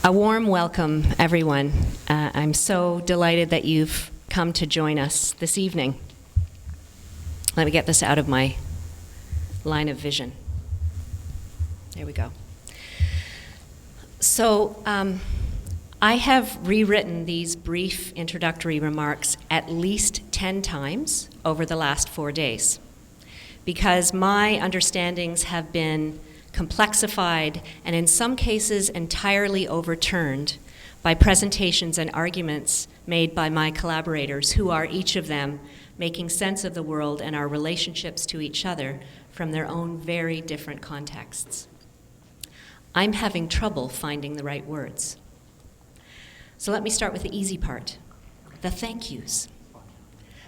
A warm welcome, everyone. I'm so delighted that you've come to join us this evening. Let me get this out of my line of vision. There we go. So, I have rewritten these brief introductory remarks at least 10 times over the last 4 days, because my understandings have been complexified and in some cases entirely overturned by presentations and arguments made by my collaborators, who are each of them making sense of the world and our relationships to each other from their own very different contexts. I'm having trouble finding the right words. So let me start with the easy part, the thank yous.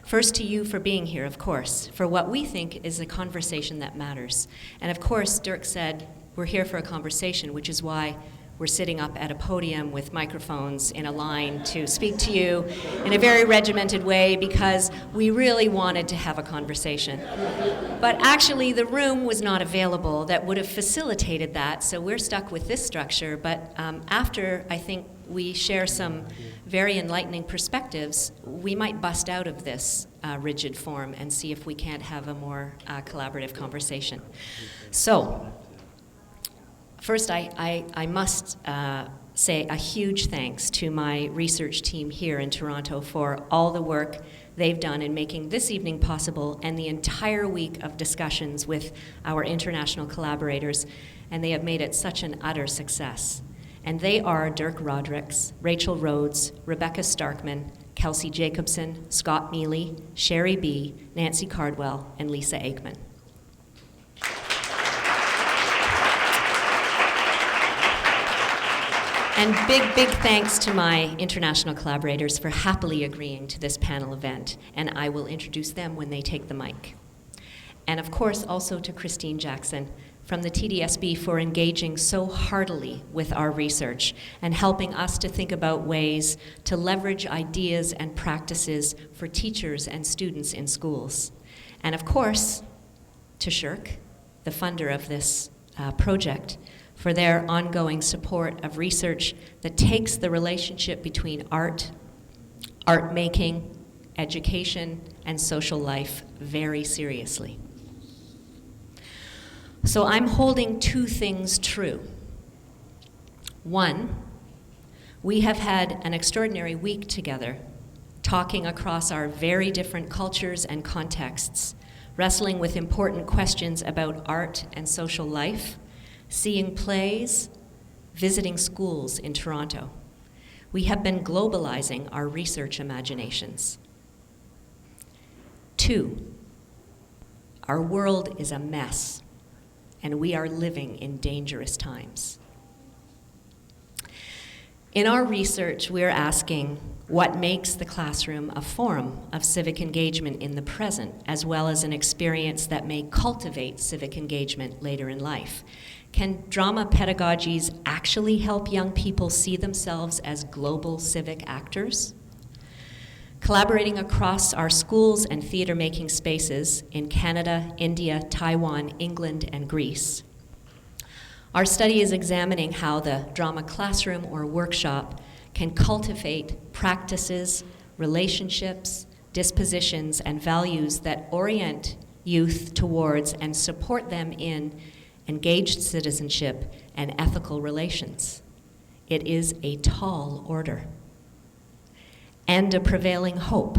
First to you for being here, of course, for what we think is a conversation that matters. And of course, Dirk said, we're here for a conversation, which is why we're sitting up at a podium with microphones in a line to speak to you in a very regimented way, because we really wanted to have a conversation. But actually, the room was not available that would have facilitated that, so we're stuck with this structure. But after, I think, we share some very enlightening perspectives, we might bust out of this rigid form and see if we can't have a more collaborative conversation. So, first I must say a huge thanks to my research team here in Toronto for all the work they've done in making this evening possible and the entire week of discussions with our international collaborators, and they have made it such an utter success. And they are Dirk Rodericks, Rachel Rhodes, Rebecca Starkman, Kelsey Jacobson, Scott Mealy, Sherry B., Nancy Cardwell, and Lisa Aikman. And big thanks to my international collaborators for happily agreeing to this panel event, and I will introduce them when they take the mic. And of course, also to Christine Jackson from the TDSB for engaging so heartily with our research and helping us to think about ways to leverage ideas and practices for teachers and students in schools. And of course, to SSHRC, the funder of this project, for their ongoing support of research that takes the relationship between art making, education, and social life very seriously. So I'm holding two things true. One, we have had an extraordinary week together, talking across our very different cultures and contexts, wrestling with important questions about art and social life, seeing plays, visiting schools in Toronto. We have been globalizing our research imaginations. Two, our world is a mess, and we are living in dangerous times. In our research, we're asking what makes the classroom a forum of civic engagement in the present, as well as an experience that may cultivate civic engagement later in life. Can drama pedagogies actually help young people see themselves as global civic actors? Collaborating across our schools and theater-making spaces in Canada, India, Taiwan, England, and Greece, our study is examining how the drama classroom or workshop can cultivate practices, relationships, dispositions, and values that orient youth towards and support them in engaged citizenship and ethical relations. It is a tall order. And a prevailing hope.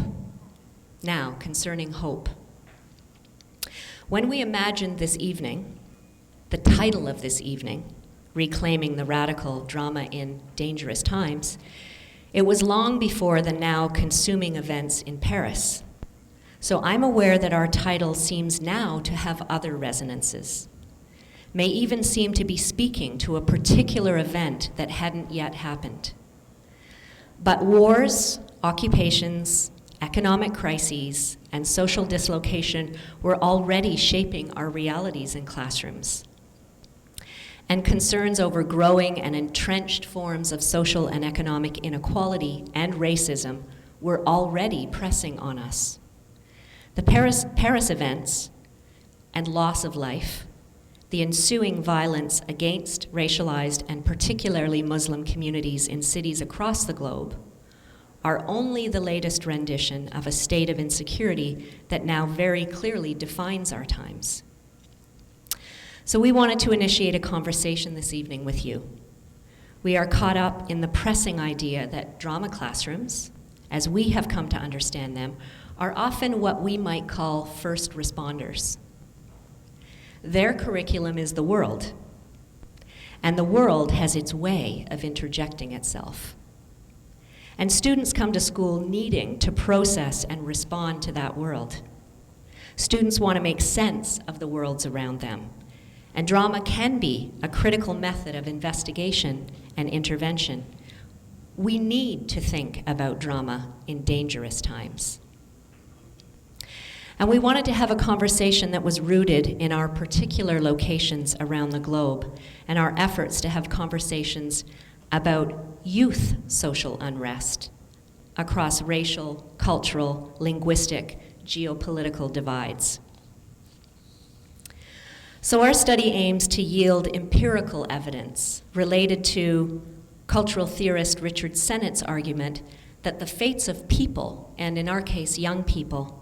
Now, concerning hope. When we imagined this evening, the title of this evening, Reclaiming the Radical Drama in Dangerous Times, it was long before the now consuming events in Paris. So I'm aware that our title seems now to have other resonances, may even seem to be speaking to a particular event that hadn't yet happened. But wars, occupations, economic crises, and social dislocation were already shaping our realities in classrooms. And concerns over growing and entrenched forms of social and economic inequality and racism were already pressing on us. The Paris events and loss of life, the ensuing violence against racialized and particularly Muslim communities in cities across the globe are only the latest rendition of a state of insecurity that now very clearly defines our times. So we wanted to initiate a conversation this evening with you. We are caught up in the pressing idea that drama classrooms, as we have come to understand them, are often what we might call first responders. Their curriculum is the world, and the world has its way of interjecting itself. And students come to school needing to process and respond to that world. Students want to make sense of the worlds around them, and drama can be a critical method of investigation and intervention. We need to think about drama in dangerous times. And we wanted to have a conversation that was rooted in our particular locations around the globe and our efforts to have conversations about youth social unrest across racial, cultural, linguistic, geopolitical divides. So our study aims to yield empirical evidence related to cultural theorist Richard Sennett's argument that the fates of people, and in our case, young people,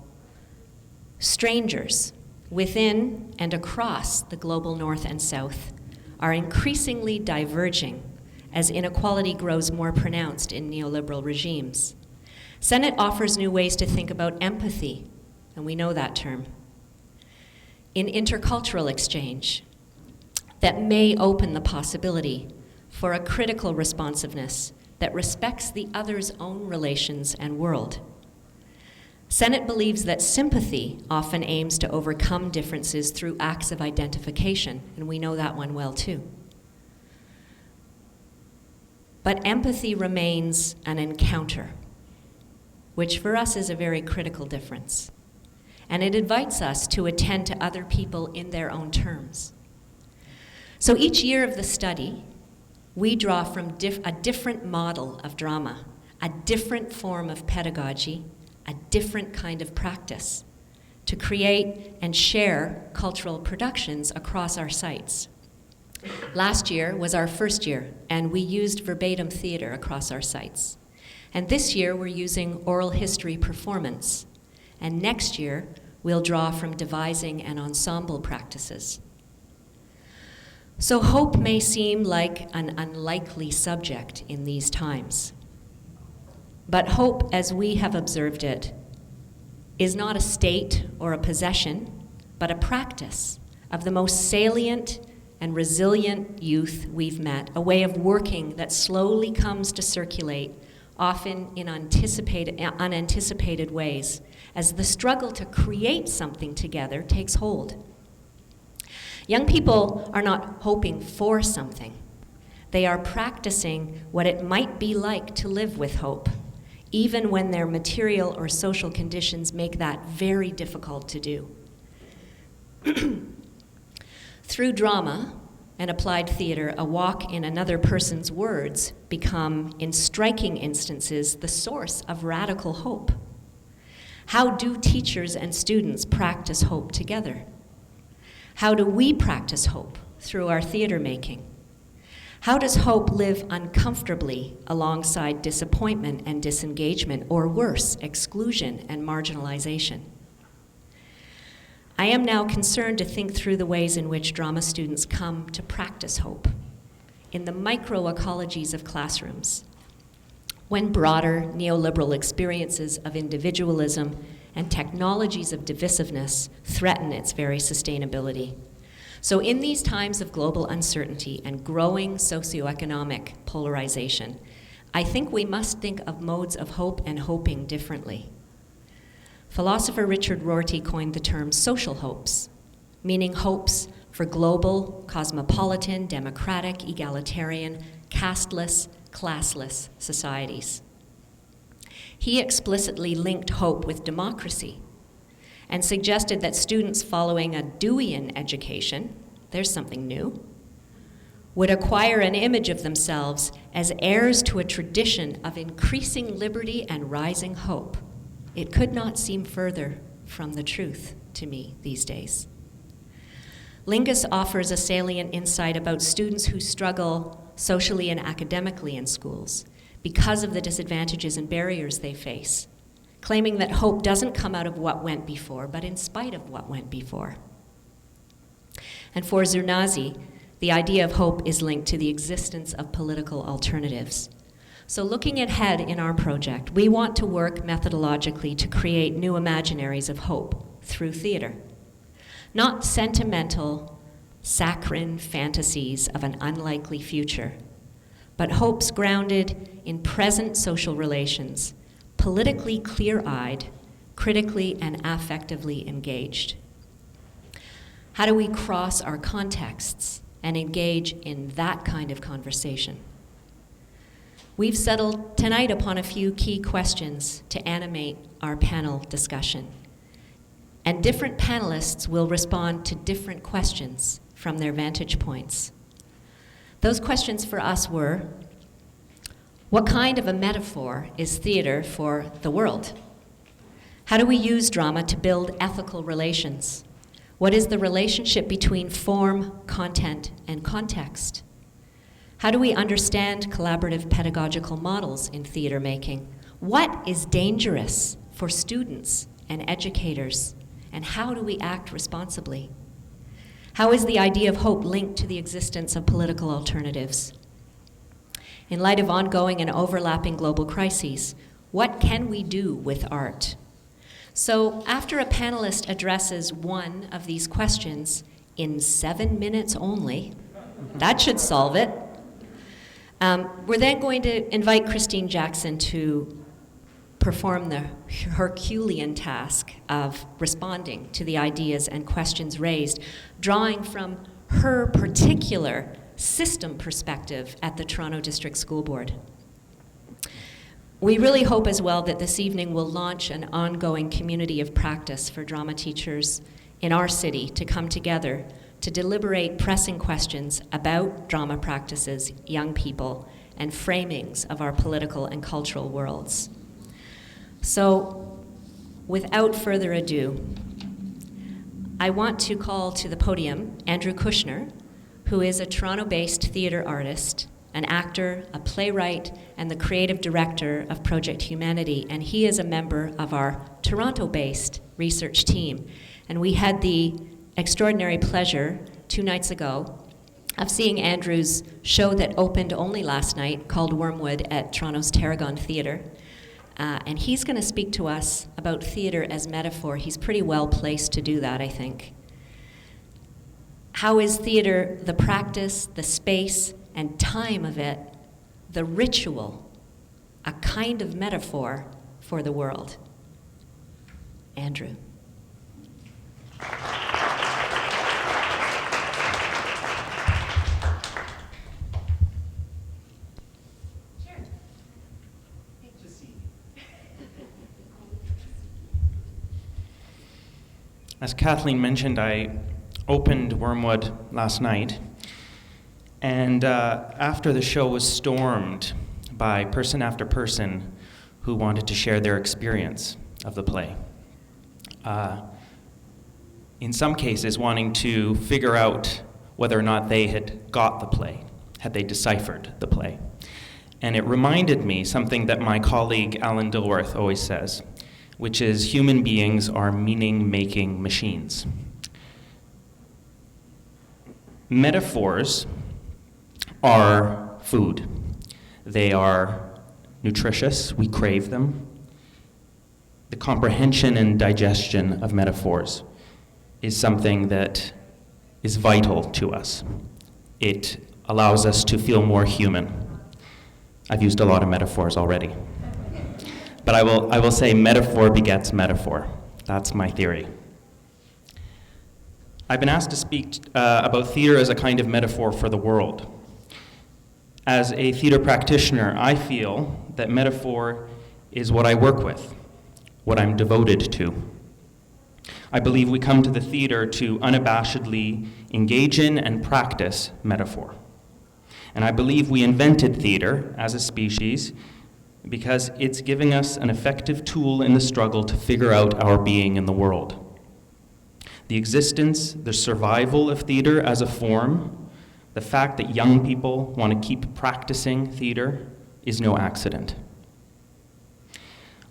strangers within and across the global North and South, are increasingly diverging as inequality grows more pronounced in neoliberal regimes. Sennett offers new ways to think about empathy, and we know that term, in intercultural exchange that may open the possibility for a critical responsiveness that respects the other's own relations and world. Sennett believes that sympathy often aims to overcome differences through acts of identification, and we know that one well too. But empathy remains an encounter, which for us is a very critical difference. And it invites us to attend to other people in their own terms. So each year of the study, we draw from a different model of drama, a different form of pedagogy, a different kind of practice to create and share cultural productions across our sites. Last year was our first year, and we used verbatim theater across our sites. And this year we're using oral history performance. And next year we'll draw from devising and ensemble practices. So hope may seem like an unlikely subject in these times. But hope, as we have observed it, is not a state or a possession, but a practice of the most salient and resilient youth we've met, a way of working that slowly comes to circulate, often in unanticipated ways, as the struggle to create something together takes hold. Young people are not hoping for something. They are practicing what it might be like to live with hope, even when their material or social conditions make that very difficult to do. Through drama and applied theater, a walk in another person's words become, in striking instances, the source of radical hope. How do teachers and students practice hope together? How do we practice hope through our theater making? How does hope live uncomfortably alongside disappointment and disengagement, or worse, exclusion and marginalization? I am now concerned to think through the ways in which drama students come to practice hope in the microecologies of classrooms, when broader neoliberal experiences of individualism and technologies of divisiveness threaten its very sustainability. So in these times of global uncertainty and growing socioeconomic polarization, I think we must think of modes of hope and hoping differently. Philosopher Richard Rorty coined the term social hopes, meaning hopes for global, cosmopolitan, democratic, egalitarian, casteless, classless societies. He explicitly linked hope with democracy and suggested that students following a Deweyan education, there's something new, would acquire an image of themselves as heirs to a tradition of increasing liberty and rising hope. It could not seem further from the truth to me these days. Lingus offers a salient insight about students who struggle socially and academically in schools because of the disadvantages and barriers they face, claiming that hope doesn't come out of what went before, but in spite of what went before. And for Zernazi, the idea of hope is linked to the existence of political alternatives. So looking ahead in our project, we want to work methodologically to create new imaginaries of hope through theater. Not sentimental, saccharine fantasies of an unlikely future, but hopes grounded in present social relations, politically clear-eyed, critically and affectively engaged. How do we cross our contexts and engage in that kind of conversation? We've settled tonight upon a few key questions to animate our panel discussion. And different panelists will respond to different questions from their vantage points. Those questions for us were, what kind of a metaphor is theater for the world? How do we use drama to build ethical relations? What is the relationship between form, content, and context? How do we understand collaborative pedagogical models in theater making? What is dangerous for students and educators? And how do we act responsibly? How is the idea of hope linked to the existence of political alternatives? In light of ongoing and overlapping global crises, what can we do with art? So after a panelist addresses one of these questions in 7 minutes only, that should solve it. We're then going to invite Christine Jackson to perform the Herculean task of responding to the ideas and questions raised, drawing from her particular system perspective at the Toronto District School Board. We really hope as well that this evening will launch an ongoing community of practice for drama teachers in our city to come together to deliberate pressing questions about drama practices, young people, and framings of our political and cultural worlds. So, without further ado, I want to call to the podium Andrew Kushner, who is a Toronto-based theater artist, an actor, a playwright, and the creative director of Project Humanity, and he is a member of our Toronto-based research team. And we had the extraordinary pleasure 2 nights ago of seeing Andrew's show that opened only last night called Wormwood at Toronto's Tarragon Theatre. And he's going to speak to us about theater as metaphor. He's pretty well placed to do that, I think. How is theater the practice, the space, and time of it, the ritual, a kind of metaphor for the world? Andrew. As Kathleen mentioned, I opened Wormwood last night, and after the show was stormed by person after person who wanted to share their experience of the play. In some cases, wanting to figure out whether or not they had got the play, had they deciphered the play. And it reminded me something that my colleague Alan Dilworth always says, which is human beings are meaning-making machines. Metaphors are food. They are nutritious, we crave them. The comprehension and digestion of metaphors is something that is vital to us. It allows us to feel more human. I've used a lot of metaphors already. But I will say metaphor begets metaphor. That's my theory. I've been asked to speak about theater as a kind of metaphor for the world. As a theater practitioner, I feel that metaphor is what I work with, what I'm devoted to. I believe we come to the theater to unabashedly engage in and practice metaphor. And I believe we invented theater as a species because it's giving us an effective tool in the struggle to figure out our being in the world. The existence, the survival of theater as a form, the fact that young people want to keep practicing theater is no accident.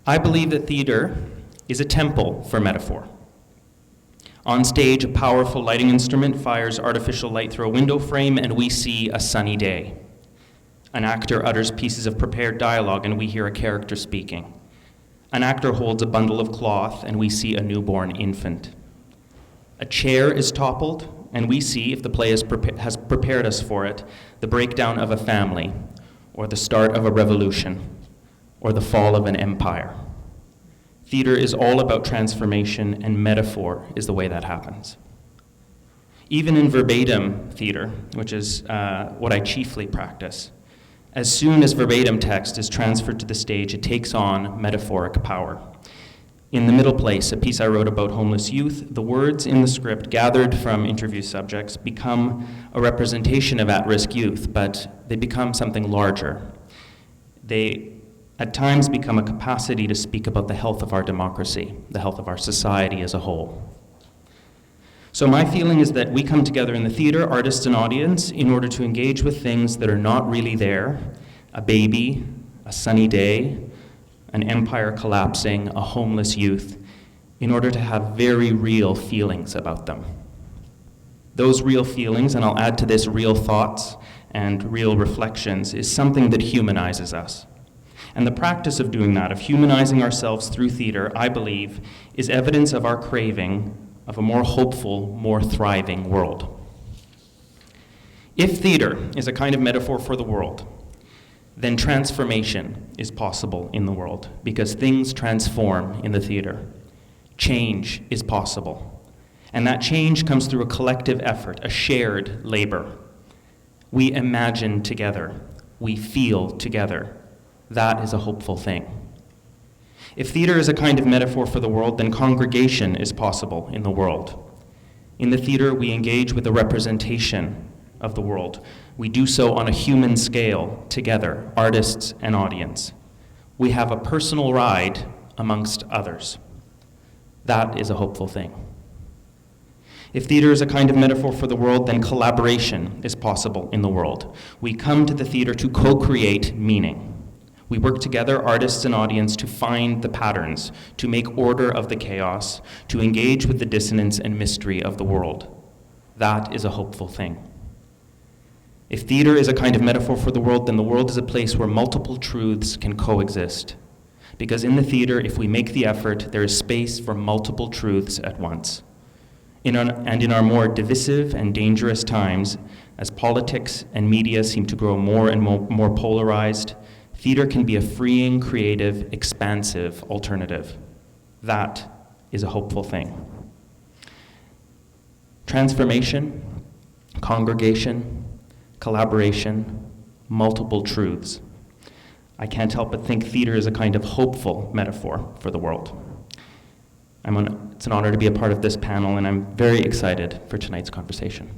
I believe that theater is a temple for metaphor. On stage, a powerful lighting instrument fires artificial light through a window frame, and we see a sunny day. An actor utters pieces of prepared dialogue, and we hear a character speaking. An actor holds a bundle of cloth, and we see a newborn infant. A chair is toppled, and we see, if the play has prepared us for it, the breakdown of a family, or the start of a revolution, or the fall of an empire. Theater is all about transformation, and metaphor is the way that happens. Even in verbatim theater, which is what I chiefly practice, as soon as verbatim text is transferred to the stage, it takes on metaphoric power. In The Middle Place, a piece I wrote about homeless youth, the words in the script gathered from interview subjects become a representation of at-risk youth, but they become something larger. They at times become a capacity to speak about the health of our democracy, the health of our society as a whole. So my feeling is that we come together in the theater, artists and audience, in order to engage with things that are not really there: a baby, a sunny day, an empire collapsing, a homeless youth, in order to have very real feelings about them. Those real feelings, and I'll add to this real thoughts and real reflections, is something that humanizes us. And the practice of doing that, of humanizing ourselves through theater, I believe, is evidence of our craving of a more hopeful, more thriving world. If theater is a kind of metaphor for the world, then transformation is possible in the world, because things transform in the theater. Change is possible. And that change comes through a collective effort, a shared labor. We imagine together. We feel together. That is a hopeful thing. If theater is a kind of metaphor for the world, then congregation is possible in the world. In the theater, we engage with a representation of the world. We do so on a human scale, together, artists and audience. We have a personal ride amongst others. That is a hopeful thing. If theater is a kind of metaphor for the world, then collaboration is possible in the world. We come to the theater to co-create meaning. We work together, artists and audience, to find the patterns, to make order of the chaos, to engage with the dissonance and mystery of the world. That is a hopeful thing. If theater is a kind of metaphor for the world, then the world is a place where multiple truths can coexist. Because in the theater, if we make the effort, there is space for multiple truths at once. In our more divisive and dangerous times, as politics and media seem to grow more and more polarized, theater can be a freeing, creative, expansive alternative. That is a hopeful thing. Transformation, congregation, collaboration, multiple truths. I can't help but think theater is a kind of hopeful metaphor for the world. It's an honor to be a part of this panel, and I'm very excited for tonight's conversation.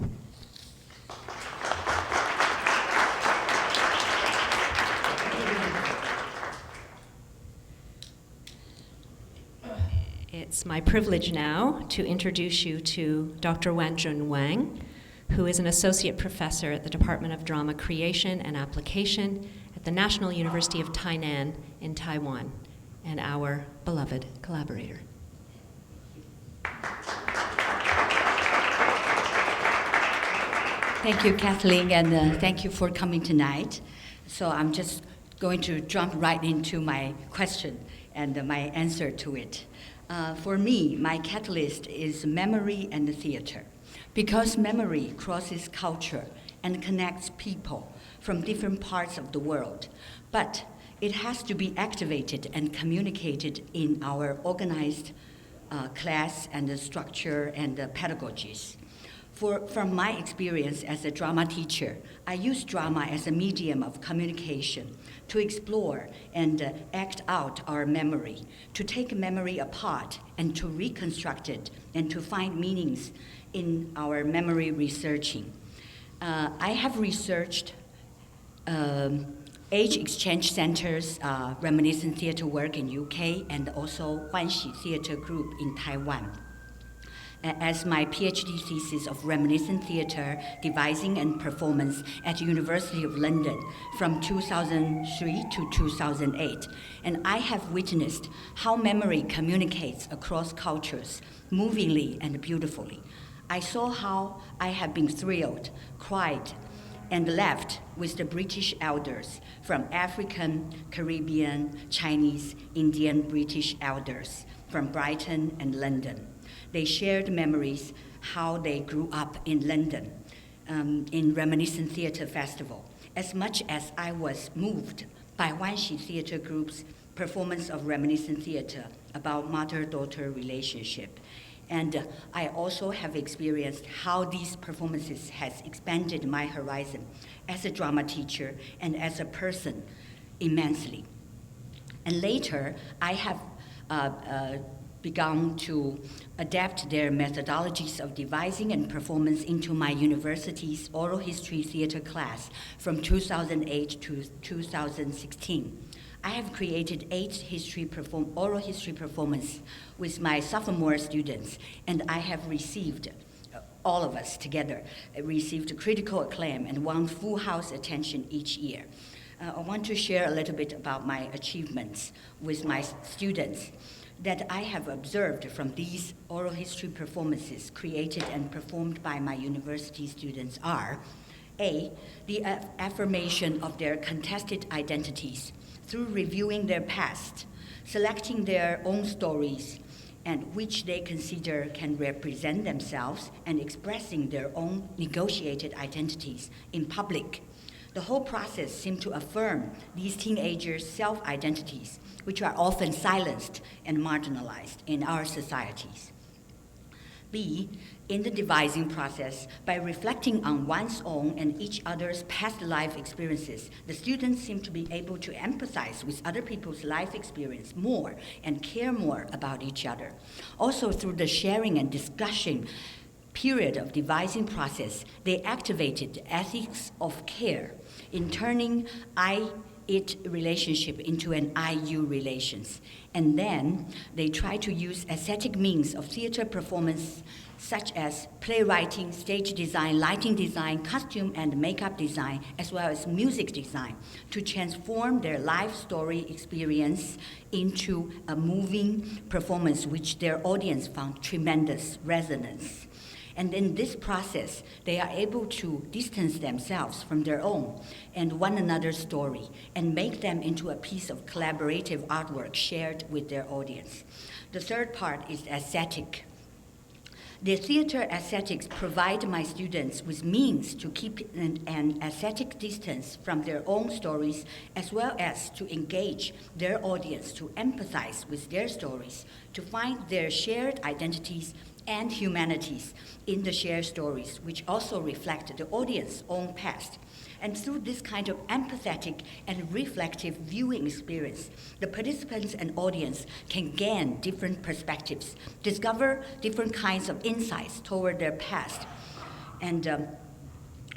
It's my privilege now to introduce you to Dr. Wanjun Wang, who is an associate professor at the Department of Drama Creation and Application at the National University of Tainan in Taiwan, and our beloved collaborator. Thank you, Kathleen, and thank you for coming tonight. So I'm just going to jump right into my question and my answer to it. For me, my catalyst is memory and the theater, because memory crosses culture and connects people from different parts of the world, but it has to be activated and communicated in our organized class and the structure and the pedagogies. From my experience as a drama teacher, I use drama as a medium of communication to explore and act out our memory, to take memory apart and to reconstruct it and to find meanings in our memory researching. I have researched Age Exchange Center's reminiscent theater work in UK and also Huanxi Theater Group in Taiwan. as my PhD thesis of Reminiscent Theatre, Devising and Performance at University of London from 2003 to 2008. And I have witnessed how memory communicates across cultures, movingly and beautifully. I saw how I have been thrilled, cried, and laughed with the British elders from African, Caribbean, Chinese, Indian, British elders from Brighton and London. They shared memories how they grew up in London in Reminiscent Theatre Festival, as much as I was moved by Wanxi Theatre Group's performance of Reminiscent Theatre about mother-daughter relationship. And I also have experienced how these performances has expanded my horizon as a drama teacher and as a person immensely. And later, I have begun to adapt their methodologies of devising and performance into my university's oral history theater class from 2008 to 2016. I have created 8 oral history performances with my sophomore students, and I have received, all of us together, received critical acclaim and won full house attention each year. I want to share a little bit about my achievements with my students that I have observed from these oral history performances created and performed by my university students are: A, the affirmation of their contested identities through reviewing their past, selecting their own stories, and which they consider can represent themselves, and expressing their own negotiated identities in public. The whole process seemed to affirm these teenagers' self-identities, which are often silenced and marginalized in our societies. B, in the devising process, by reflecting on one's own and each other's past life experiences, the students seem to be able to empathize with other people's life experience more and care more about each other. Also, through the sharing and discussion period of devising process, they activated the ethics of care in turning I-it relationship into an I-you relations. And then they try to use aesthetic means of theater performance such as playwriting, stage design, lighting design, costume and makeup design, as well as music design, to transform their life story experience into a moving performance which their audience found tremendous resonance. And in this process, they are able to distance themselves from their own and one another's story and make them into a piece of collaborative artwork shared with their audience. The third part is aesthetic. The theater aesthetics provide my students with means to keep an aesthetic distance from their own stories, as well as to engage their audience, to empathize with their stories, to find their shared identities and humanities in the shared stories, which also reflect the audience's own past. And through this kind of empathetic and reflective viewing experience, the participants and audience can gain different perspectives, discover different kinds of insights toward their past. And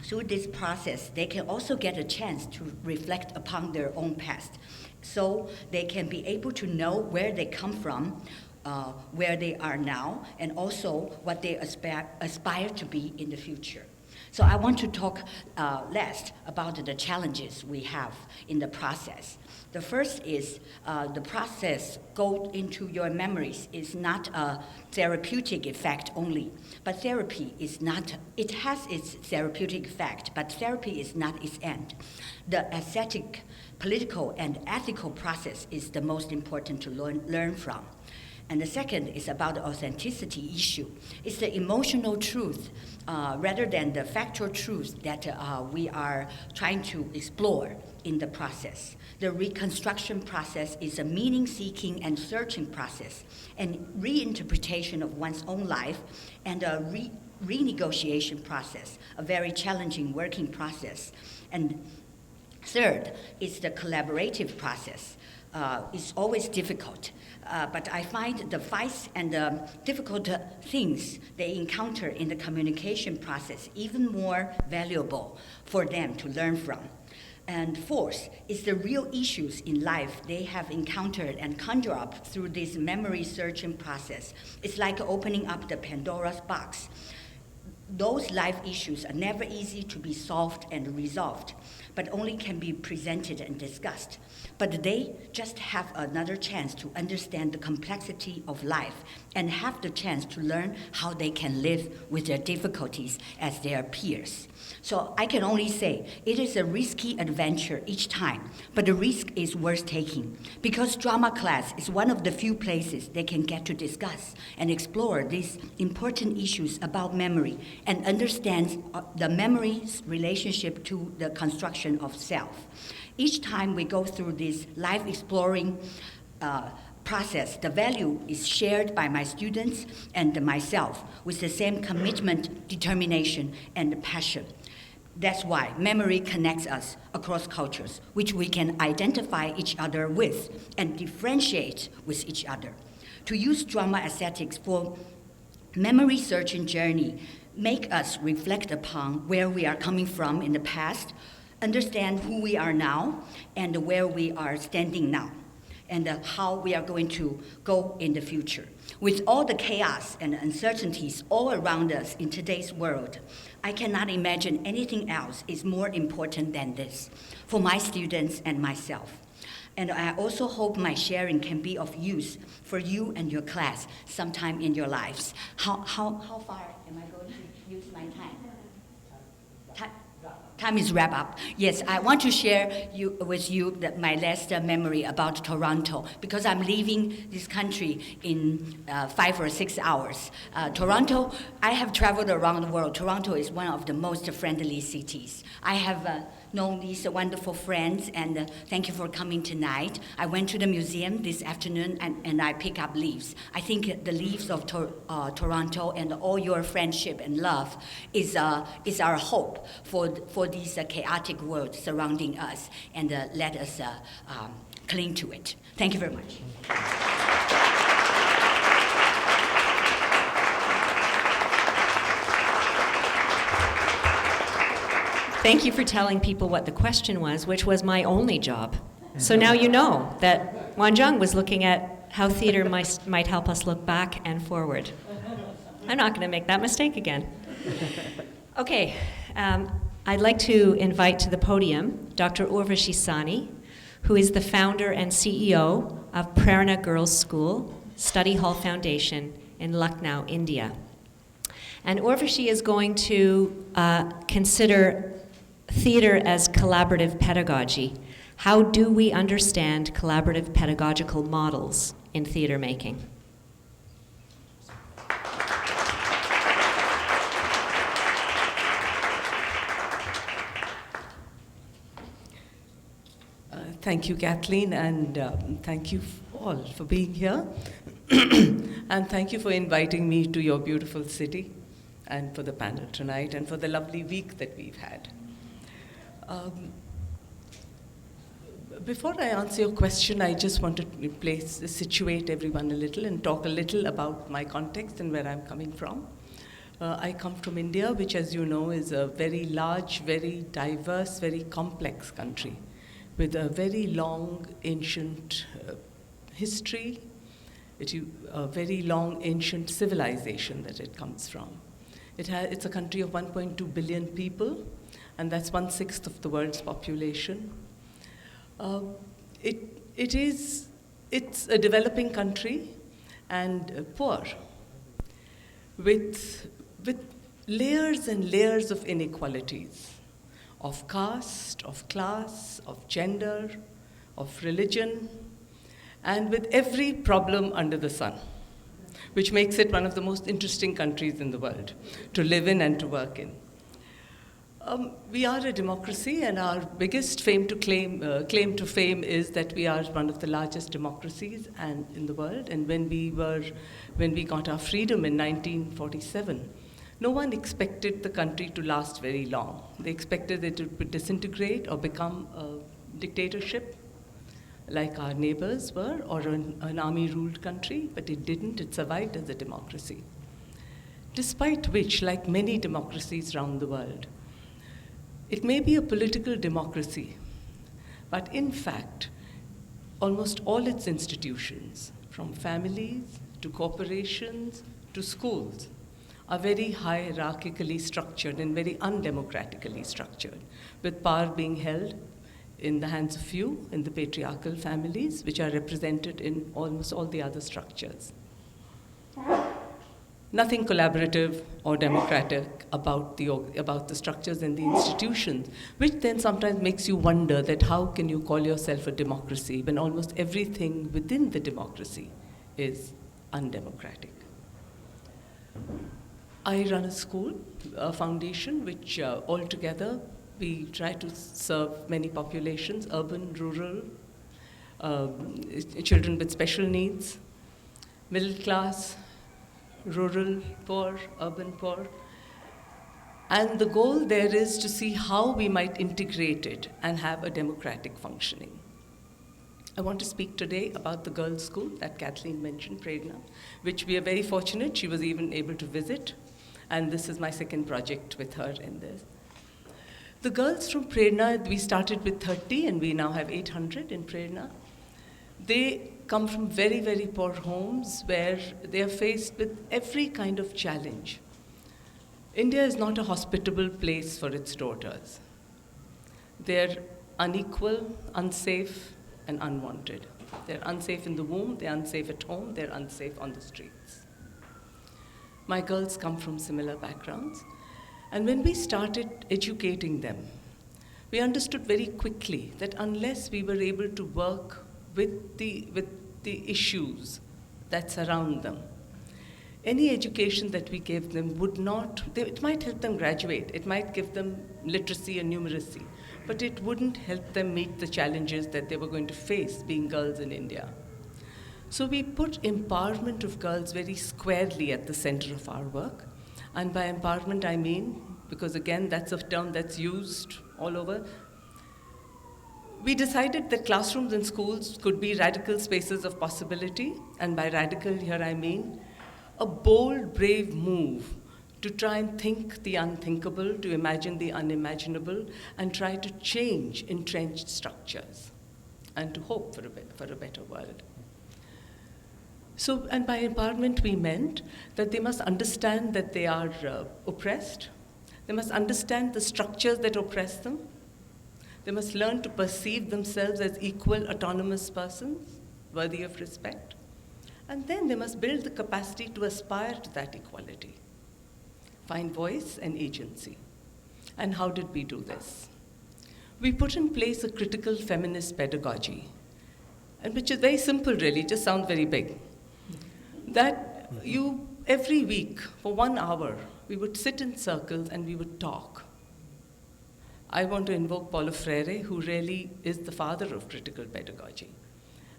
through this process, they can also get a chance to reflect upon their own past. So they can be able to know where they come from, where they are now, and also what they aspire to be in the future. So I want to talk last about the challenges we have in the process. The first is the process go into your memories is not a therapeutic effect only, but therapy is not, it has its therapeutic effect, but therapy is not its end. The aesthetic, political, and ethical process is the most important to learn from. And the second is about the authenticity issue. It's the emotional truth rather than the factual truth that we are trying to explore in the process. The reconstruction process is a meaning-seeking and searching process, and reinterpretation of one's own life, and a renegotiation process, a very challenging working process. And third is the collaborative process. It's always difficult. But I find the fights and the difficult things they encounter in the communication process even more valuable for them to learn from. And fourth is the real issues in life they have encountered and conjure up through this memory searching process. It's like opening up the Pandora's box. Those life issues are never easy to be solved and resolved, but only can be presented and discussed. But they just have another chance to understand the complexity of life and have the chance to learn how they can live with their difficulties as their peers. So I can only say it is a risky adventure each time, but the risk is worth taking because drama class is one of the few places they can get to discuss and explore these important issues about memory and understand the memory's relationship to the construction of self. Each time we go through this life exploring process, the value is shared by my students and myself with the same commitment, determination, and passion. That's why memory connects us across cultures, which we can identify each other with and differentiate with each other. To use drama aesthetics for memory searching journey, make us reflect upon where we are coming from in the past, understand who we are now, and where we are standing now, and how we are going to go in the future. With all the chaos and uncertainties all around us in today's world, I cannot imagine anything else is more important than this for my students and myself. And I also hope my sharing can be of use for you and your class sometime in your lives. How far am I going to use my time? Time is wrap up. Yes, I want to share with you my last memory about Toronto because I'm leaving this country in 5 or 6 hours. Toronto, I have traveled around the world. Toronto is one of the most friendly cities. I have known these wonderful friends, and thank you for coming tonight. I went to the museum this afternoon, and I pick up leaves. I think the leaves of Toronto and all your friendship and love is our hope for this chaotic world surrounding us, and let us cling to it. Thank you very much. Thank you for telling people what the question was, which was my only job. So now you know that Wanjung was looking at how theater might help us look back and forward. I'm not going to make that mistake again. Okay, I'd like to invite to the podium Dr. Urvashi Sani, who is the founder and CEO of Prerna Girls' School, Study Hall Foundation in Lucknow, India. And Urvashi is going to consider theater as collaborative pedagogy. How do we understand collaborative pedagogical models in theater making? Thank you, Kathleen, and thank you all for being here. And thank you for inviting me to your beautiful city and for the panel tonight and for the lovely week that we've had. Before I answer your question, I just wanted to situate everyone a little and talk a little about my context and where I'm coming from. I come from India, which, as you know, is a very large, very diverse, very complex country with a very long, ancient history, a very long, ancient civilization that it comes from. It's a country of 1.2 billion people, and that's 1/6 of the world's population. It's a developing country and poor, with layers and layers of inequalities, of caste, of class, of gender, of religion, and with every problem under the sun, which makes it one of the most interesting countries in the world to live in and to work in. We are a democracy, and our biggest claim to fame is that we are one of the largest democracies in the world. And when we got our freedom in 1947, no one expected the country to last very long. They expected it to disintegrate or become a dictatorship, like our neighbors were, or an army-ruled country, but it didn't. It survived as a democracy. Despite which, like many democracies around the world, it may be a political democracy, But in fact, almost all its institutions, from families to corporations to schools, are very hierarchically structured and very undemocratically structured, with power being held in the hands of few in the patriarchal families, which are represented in almost all the other structures. Nothing collaborative or democratic about the structures and the institutions, which then sometimes makes you wonder that how can you call yourself a democracy when almost everything within the democracy is undemocratic. I run a school, a foundation, which altogether we try to serve many populations, urban, rural, children with special needs, middle class, rural poor, urban poor. And the goal there is to see how we might integrate it and have a democratic functioning. I want to speak today about the girls' school that Kathleen mentioned, Prerna, which we are very fortunate. She was even able to visit, and this is my second project with her in this. The girls from Prerna, we started with 30, and we now have 800 in Prerna. They come from very, very poor homes where they are faced with every kind of challenge. India is not a hospitable place for its daughters. They're unequal, unsafe, and unwanted. They're unsafe in the womb, they're unsafe at home, they're unsafe on the streets. My girls come from similar backgrounds. And when we started educating them, we understood very quickly that unless we were able to work with the issues that surround them, any education that we gave them would not, it might help them graduate, it might give them literacy and numeracy, but it wouldn't help them meet the challenges that they were going to face being girls in India. So we put empowerment of girls very squarely at the center of our work. And by empowerment I mean, because again that's a term that's used all over, we decided that classrooms and schools could be radical spaces of possibility, and by radical here I mean a bold, brave move to try and think the unthinkable, to imagine the unimaginable, and try to change entrenched structures, and to hope for a better world. So, and by empowerment we meant that they must understand that they are oppressed, they must understand the structures that oppress them, they must learn to perceive themselves as equal, autonomous persons, worthy of respect, and then they must build the capacity to aspire to that equality, find voice and agency. And how did we do this? We put in place a critical feminist pedagogy, and which is very simple really, just sounds very big. That you, every week, for 1 hour, we would sit in circles and we would talk. I want to invoke Paulo Freire, who really is the father of critical pedagogy.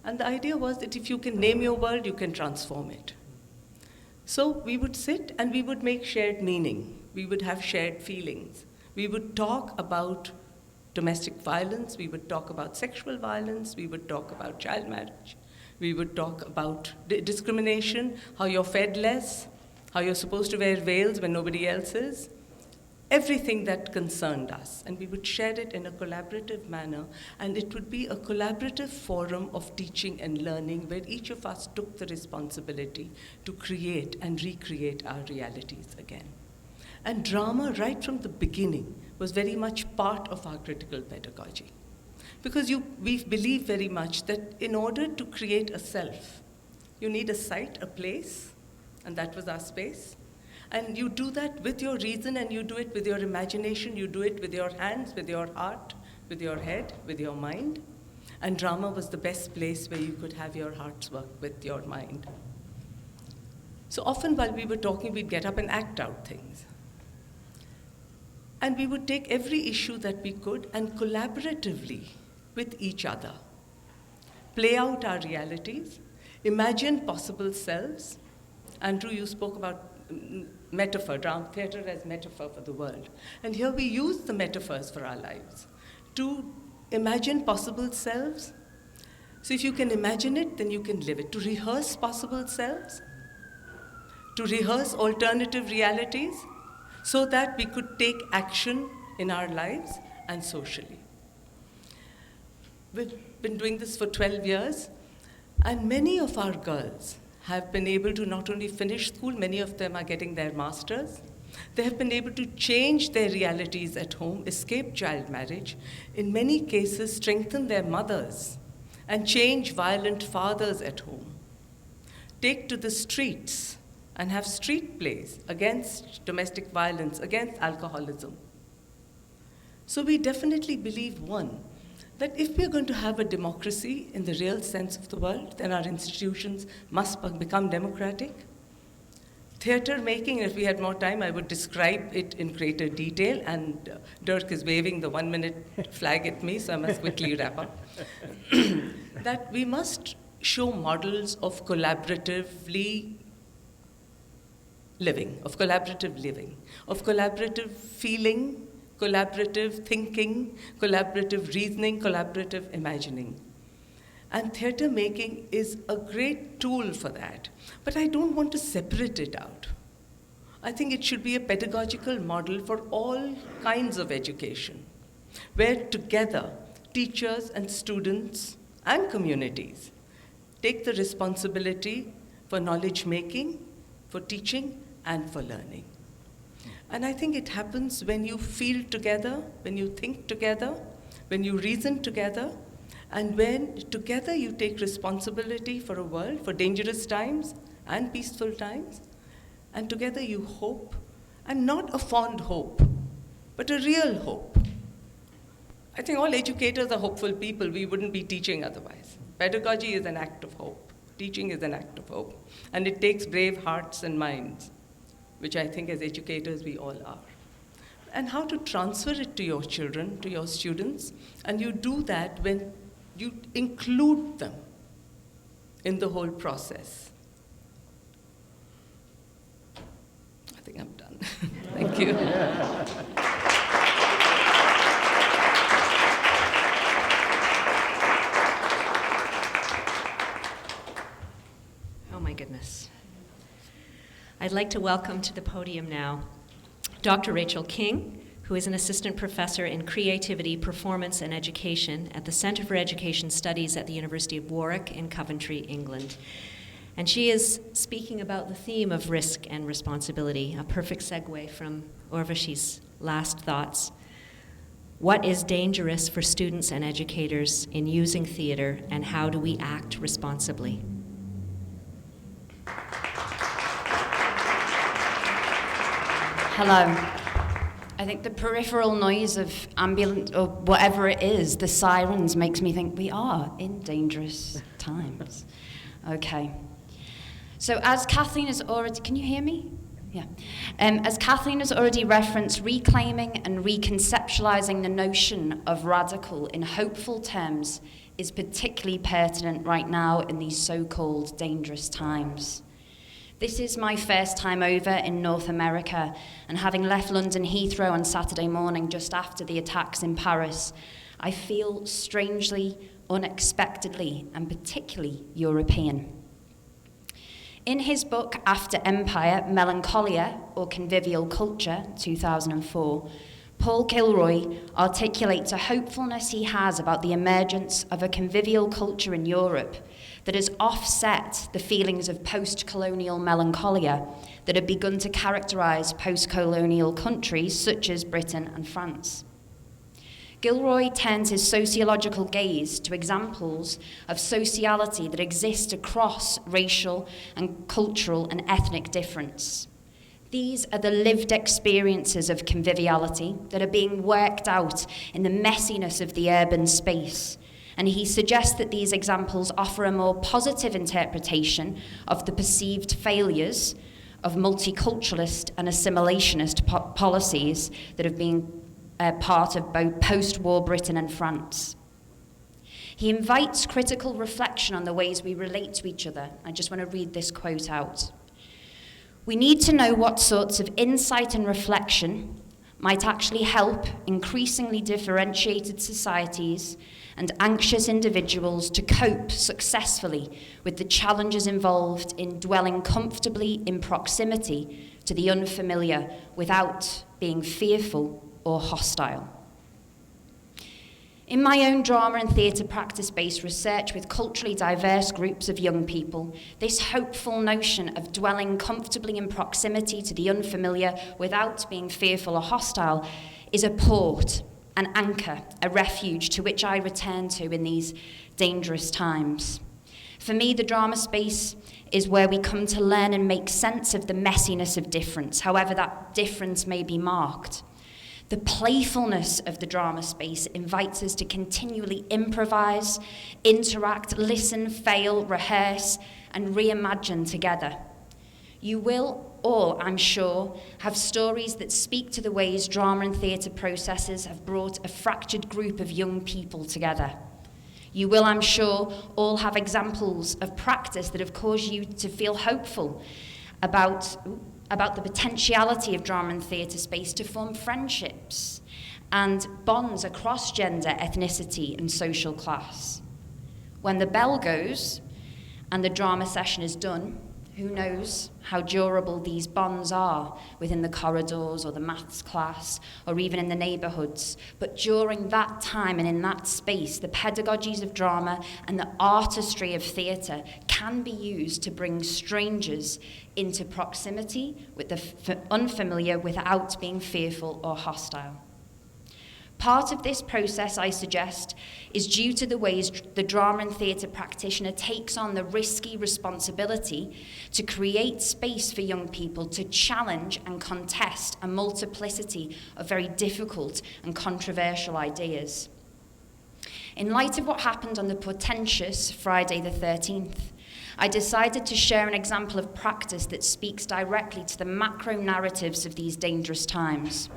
And the idea was that if you can name your world, you can transform it. So we would sit and we would make shared meaning. We would have shared feelings. We would talk about domestic violence. We would talk about sexual violence. We would talk about child marriage. We would talk about discrimination, how you're fed less, how you're supposed to wear veils when nobody else is, everything that concerned us. And we would share it in a collaborative manner, and it would be a collaborative forum of teaching and learning where each of us took the responsibility to create and recreate our realities again. And drama, right from the beginning, was very much part of our critical pedagogy. Because we believe very much that in order to create a self, you need a site, a place, and that was our space. And you do that with your reason, and you do it with your imagination, you do it with your hands, with your heart, with your head, with your mind. And drama was the best place where you could have your heart's work with your mind. So often while we were talking, we'd get up and act out things. And we would take every issue that we could and collaboratively with each other play out our realities, imagine possible selves. Andrew, you spoke about metaphor, drama, theater as metaphor for the world. And here we use the metaphors for our lives to imagine possible selves. So if you can imagine it, then you can live it. To rehearse possible selves, to rehearse alternative realities, so that we could take action in our lives and socially. We've been doing this for 12 years, and many of our girls have been able to not only finish school, many of them are getting their masters. They have been able to change their realities at home, escape child marriage, in many cases strengthen their mothers, and change violent fathers at home. Take to the streets and have street plays against domestic violence, against alcoholism. So we definitely believe, one, that if we're going to have a democracy in the real sense of the word, then our institutions must become democratic. Theater making, if we had more time, I would describe it in greater detail, and Dirk is waving the 1-minute flag at me, so I must quickly wrap up. That we must show models of collaborative living, of collaborative feeling, collaborative thinking, collaborative reasoning, collaborative imagining. And theater making is a great tool for that. But I don't want to separate it out. I think it should be a pedagogical model for all kinds of education, where together teachers and students and communities take the responsibility for knowledge making, for teaching, and for learning. And I think it happens when you feel together, when you think together, when you reason together, and when together you take responsibility for a world, for dangerous times and peaceful times, and together you hope, and not a fond hope, but a real hope. I think all educators are hopeful people. We wouldn't be teaching otherwise. Pedagogy is an act of hope. Teaching is an act of hope. And it takes brave hearts and minds, which I think as educators we all are. And how to transfer it to your children, to your students, and you do that when you include them in the whole process. I think I'm done. Thank you. Oh my goodness. I'd like to welcome to the podium now Dr. Rachel King, who is an assistant professor in creativity, performance, and education at the Centre for Education Studies at the University of Warwick in Coventry, England. And she is speaking about the theme of risk and responsibility, a perfect segue from Urvashi's last thoughts. What is dangerous for students and educators in using theater, and how do we act responsibly? Hello. I think the peripheral noise of ambulance or whatever it is, the sirens, makes me think we are in dangerous times. Okay. So as Kathleen has already, can you hear me? Yeah. As Kathleen has already referenced, reclaiming and reconceptualizing the notion of radical in hopeful terms is particularly pertinent right now in these so-called dangerous times. This is my first time over in North America, and having left London Heathrow on Saturday morning just after the attacks in Paris, I feel strangely, unexpectedly, and particularly European. In his book, After Empire, Melancholia, or Convivial Culture, 2004, Paul Gilroy articulates a hopefulness he has about the emergence of a convivial culture in Europe that has offset the feelings of post-colonial melancholia that had begun to characterize post-colonial countries such as Britain and France. Gilroy turns his sociological gaze to examples of sociality that exist across racial and cultural and ethnic difference. These are the lived experiences of conviviality that are being worked out in the messiness of the urban space. And he suggests that these examples offer a more positive interpretation of the perceived failures of multiculturalist and assimilationist policies that have been part of both post-war Britain and France. He invites critical reflection on the ways we relate to each other. I just want to read this quote out. We need to know what sorts of insight and reflection might actually help increasingly differentiated societies and anxious individuals to cope successfully with the challenges involved in dwelling comfortably in proximity to the unfamiliar without being fearful or hostile. In my own drama and theatre practice-based research with culturally diverse groups of young people, this hopeful notion of dwelling comfortably in proximity to the unfamiliar without being fearful or hostile is a port, an anchor, a refuge to which I return to in these dangerous times. For me, the drama space is where we come to learn and make sense of the messiness of difference, however that difference may be marked. The playfulness of the drama space invites us to continually improvise, interact, listen, fail, rehearse, and reimagine together. You will all, I'm sure, have stories that speak to the ways drama and theatre processes have brought a fractured group of young people together. You will, I'm sure, all have examples of practice that have caused you to feel hopeful about the potentiality of drama and theatre space to form friendships and bonds across gender, ethnicity, and social class. When the bell goes and the drama session is done, who knows how durable these bonds are within the corridors or the maths class or even in the neighbourhoods. But during that time and in that space, the pedagogies of drama and the artistry of theatre can be used to bring strangers into proximity with the unfamiliar without being fearful or hostile. Part of this process, I suggest, is due to the ways the drama and theatre practitioner takes on the risky responsibility to create space for young people to challenge and contest a multiplicity of very difficult and controversial ideas. In light of what happened on the portentous Friday the 13th, I decided to share an example of practice that speaks directly to the macro narratives of these dangerous times.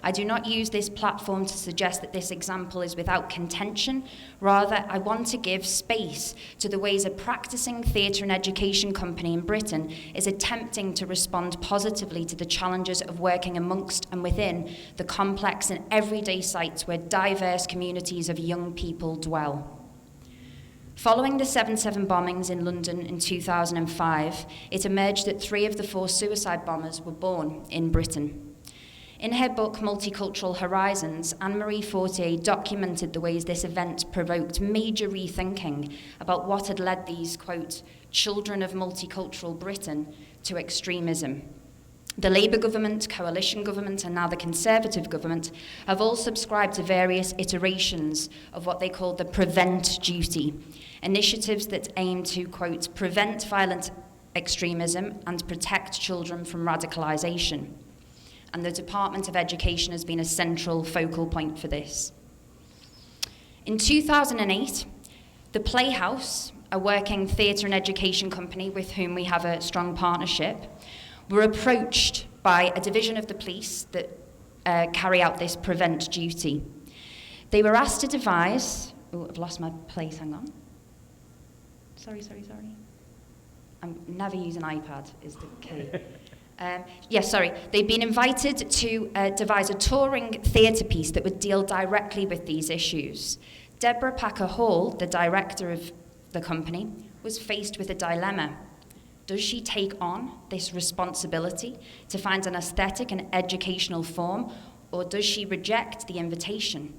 I do not use this platform to suggest that this example is without contention. Rather, I want to give space to the ways a practicing theatre and education company in Britain is attempting to respond positively to the challenges of working amongst and within the complex and everyday sites where diverse communities of young people dwell. Following the 7/7 bombings in London in 2005, it emerged that 3 of the 4 suicide bombers were born in Britain. In her book, Multicultural Horizons, Anne-Marie Fortier documented the ways this event provoked major rethinking about what had led these, quote, children of multicultural Britain to extremism. The Labour government, coalition government, and now the Conservative government have all subscribed to various iterations of what they call the prevent duty, initiatives that aim to, quote, prevent violent extremism and protect children from radicalisation. And the Department of Education has been a central focal point for this. In 2008, the Playhouse, a working theatre and education company with whom we have a strong partnership, were approached by a division of the police that carry out this prevent duty. They were asked to devise... Oh, I've lost my place, hang on. Sorry. I'm never use an iPad, is the key. They'd been invited to devise a touring theatre piece that would deal directly with these issues. Deborah Packer Hall, the director of the company, was faced with a dilemma. Does she take on this responsibility to find an aesthetic and educational form, or does she reject the invitation?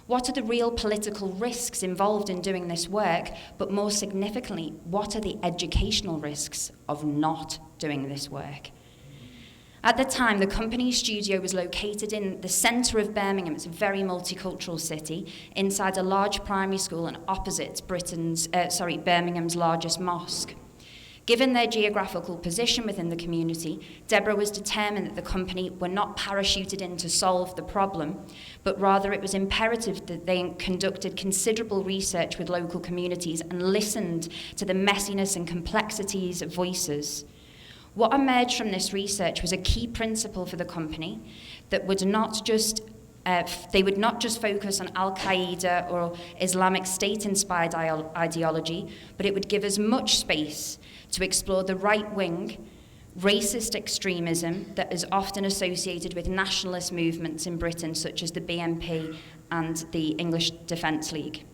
What are the real political risks involved in doing this work, but more significantly, what are the educational risks of not doing this work? At the time, the company's studio was located in the centre of Birmingham. It's a very multicultural city, inside a large primary school and opposite Birmingham's largest mosque. Given their geographical position within the community, Deborah was determined that the company were not parachuted in to solve the problem, but rather it was imperative that they conducted considerable research with local communities and listened to the messiness and complexities of voices. What emerged from this research was a key principle for the company that would not just they would not just focus on Al-Qaeda or Islamic State-inspired ideology, but it would give us much space to explore the right-wing, racist extremism that is often associated with nationalist movements in Britain, such as the BNP and the English Defence League.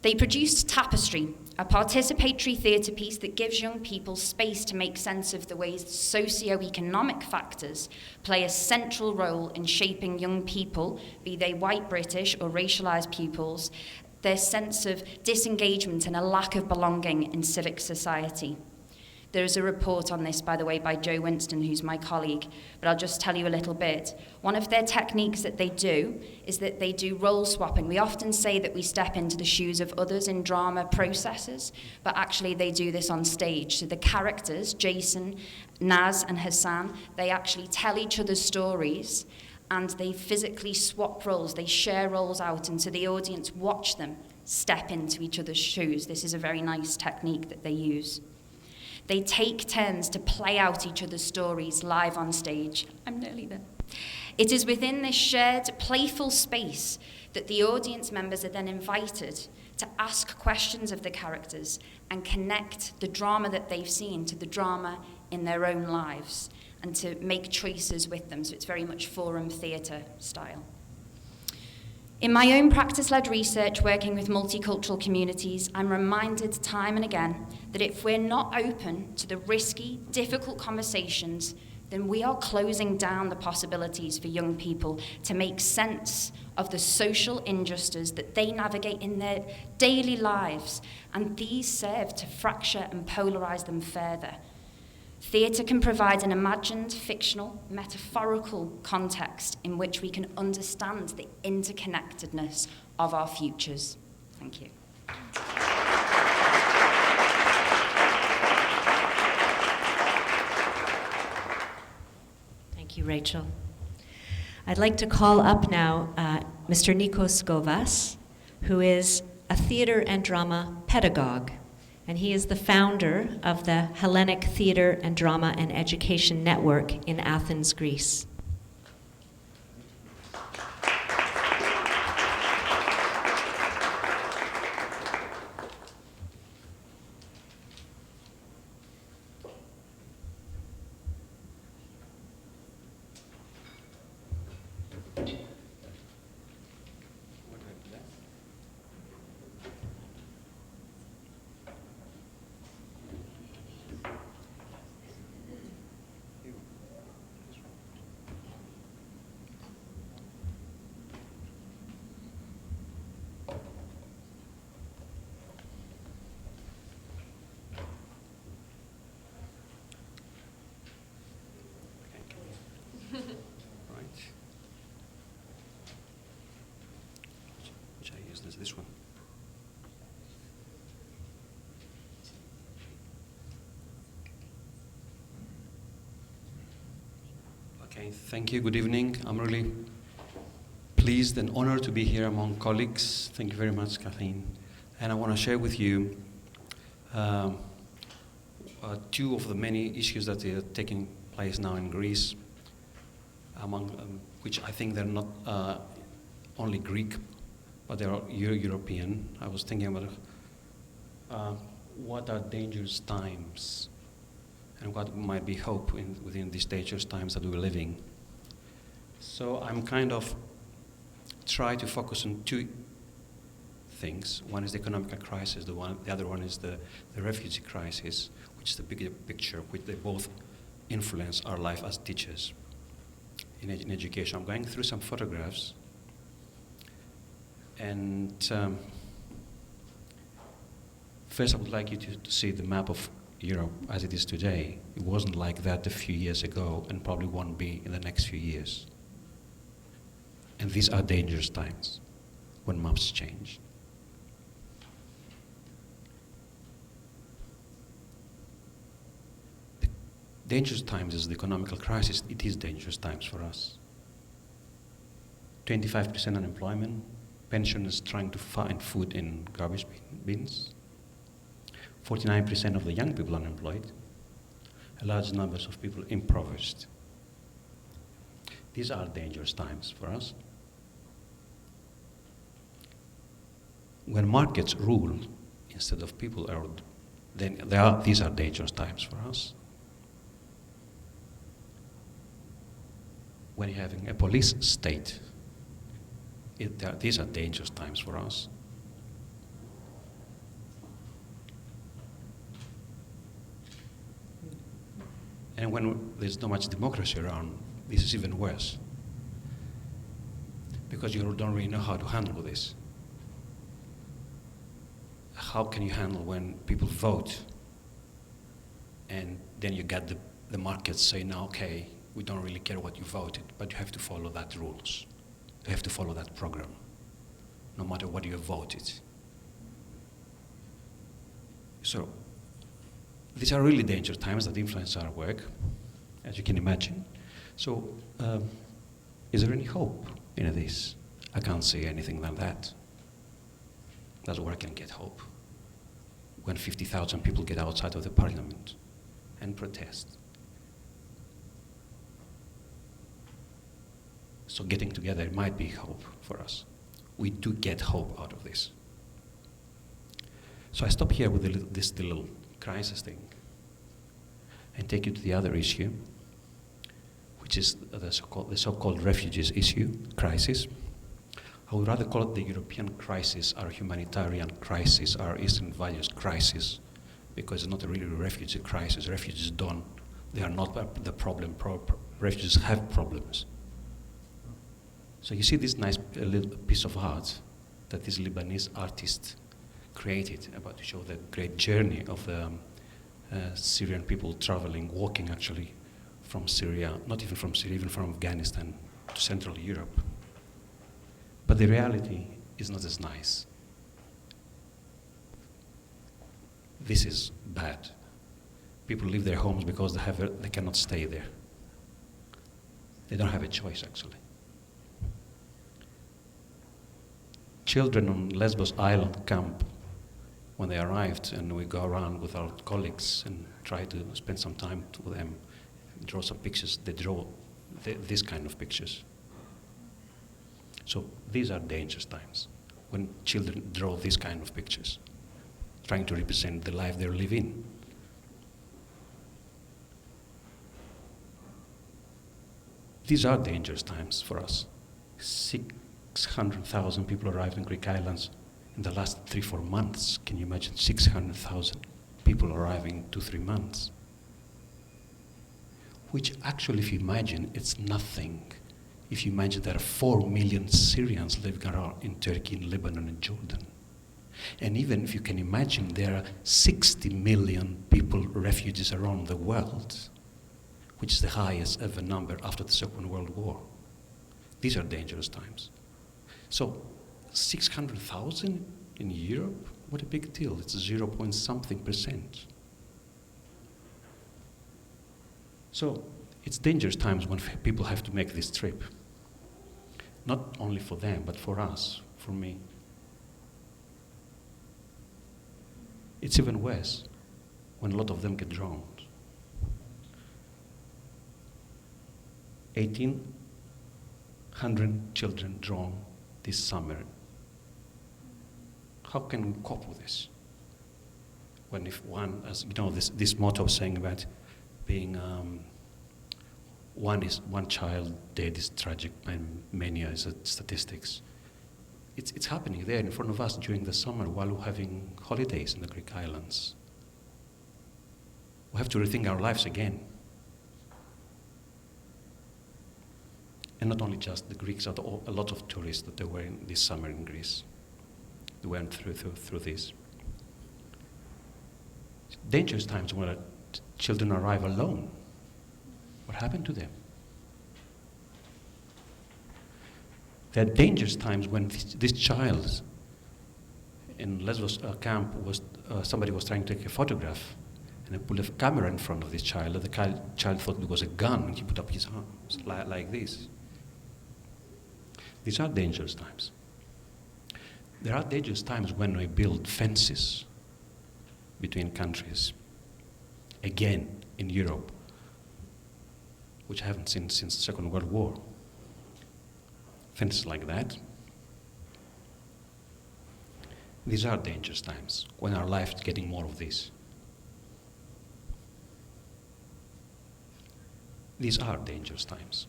They produced Tapestry, a participatory theatre piece that gives young people space to make sense of the ways socio-economic factors play a central role in shaping young people, be they white British or racialised pupils, their sense of disengagement and a lack of belonging in civic society. There's a report on this, by the way, by Joe Winston, who's my colleague, but I'll just tell you a little bit. One of their techniques that they do is that they do role swapping. We often say that we step into the shoes of others in drama processes, but actually they do this on stage. So the characters, Jason, Naz, and Hassan, they actually tell each other's stories, and they physically swap roles. They share roles out, and so the audience watch them step into each other's shoes. This is a very nice technique that they use. They take turns to play out each other's stories live on stage. I'm nearly there. It is within this shared, playful space that the audience members are then invited to ask questions of the characters and connect the drama that they've seen to the drama in their own lives and to make choices with them. So it's very much forum theatre style. In my own practice-led research working with multicultural communities, I'm reminded time and again that if we're not open to the risky, difficult conversations, then we are closing down the possibilities for young people to make sense of the social injustices that they navigate in their daily lives, and these serve to fracture and polarize them further. Theatre can provide an imagined, fictional, metaphorical context in which we can understand the interconnectedness of our futures. Thank you. Thank you, Rachel. I'd like to call up now Mr. Nikos Govas, who is a theatre and drama pedagogue. And he is the founder of the Hellenic Theatre and Drama and Education Network in Athens, Greece. This one. Okay, thank you. Good evening. I'm really pleased and honored to be here among colleagues. Thank you very much, Kathleen. And I want to share with you two of the many issues that are taking place now in Greece, among which I think they're not only Greek, but they are European. I was thinking about what are dangerous times and what might be hope within these dangerous times that we're living. So I'm kind of try to focus on two things. One is the economic crisis, the other one is the refugee crisis, which is the bigger picture, which they both influence our life as teachers in education. I'm going through some photographs. And first I would like you to see the map of Europe as it is today. It wasn't like that a few years ago and probably won't be in the next few years. And these are dangerous times when maps change. The dangerous times is the economic crisis. It is dangerous times for us. 25% unemployment. Pensioners trying to find food in garbage bins. 49% of the young people unemployed. A large number of people impoverished. These are dangerous times for us. When markets rule instead of people, then these are dangerous times for us. When you're having a police state, these are dangerous times for us. And when there's not much democracy around, this is even worse. Because you don't really know how to handle this. How can you handle when people vote and then you get the markets saying, okay, we don't really care what you voted, but you have to follow that rules. You have to follow that program, no matter what you have voted. So these are really dangerous times that influence our work, as you can imagine. So is there any hope in this? I can't say anything than that. That's where I can get hope. When 50,000 people get outside of the parliament and protest. So getting together might be hope for us. We do get hope out of this. So I stop here with this little crisis thing and take you to the other issue, which is the so-called refugees issue, crisis. I would rather call it the European crisis, our humanitarian crisis, our Eastern values crisis, because it's not a really refugee crisis. Refugees they are not the problem. Refugees have problems. So you see this nice little piece of art that this Lebanese artist created about to show the great journey of the Syrian people traveling, walking actually from Syria, not even from Syria, even from Afghanistan to Central Europe. But the reality is not as nice. This is bad. People leave their homes because they cannot stay there. They don't have a choice, actually. Children on Lesbos Island camp, when they arrived, and we go around with our colleagues and try to spend some time with them, draw some pictures, they draw this kind of pictures. So these are dangerous times when children draw these kind of pictures, trying to represent the life they're living. These are dangerous times for us. 600,000 people arrived in Greek islands in the last 3-4 months. Can you imagine 600,000 people arriving 2-3 months? Which actually, if you imagine, it's nothing. If you imagine there are 4 million Syrians living around in Turkey, in Lebanon, and Jordan. And even if you can imagine, there are 60 million people, refugees around the world, which is the highest ever number after the Second World War. These are dangerous times. So 600,000 in Europe, what a big deal. It's 0.something%. So it's dangerous times when people have to make this trip. Not only for them, but for us, for me. It's even worse when a lot of them get drowned. 1,800 children drowned this summer. How can we cope with this? When if one, as you know, this motto saying about being one child dead is tragic, and many are statistics. It's happening there in front of us during the summer while we're having holidays in the Greek islands. We have to rethink our lives again. And not only just the Greeks, but a lot of tourists that they were in this summer in Greece. They went through this. Dangerous times when children arrive alone. What happened to them? There are dangerous times when this child in Lesbos camp somebody was trying to take a photograph, and they put a camera in front of this child. The child thought it was a gun, and he put up his arms like this. These are dangerous times. There are dangerous times when we build fences between countries. Again, in Europe, which I haven't seen since the Second World War. Fences like that. These are dangerous times when our life is getting more of this. These are dangerous times.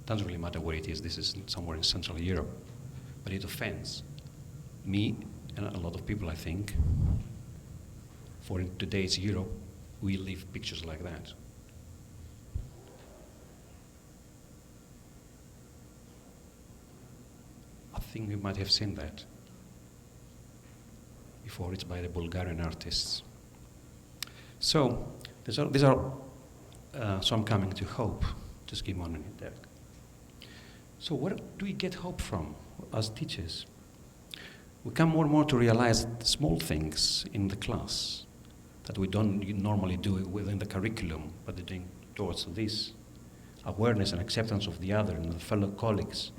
Doesn't really matter where it is. This is somewhere in Central Europe. But it offends me and a lot of people, I think. For in today's Europe, we leave pictures like that. I think you might have seen that before. It's by the Bulgarian artists. So these are some coming to hope. Just give one minute there. So where do we get hope from as teachers? We come more and more to realize the small things in the class that we don't normally do within the curriculum, but they're doing towards this awareness and acceptance of the other and the fellow colleagues.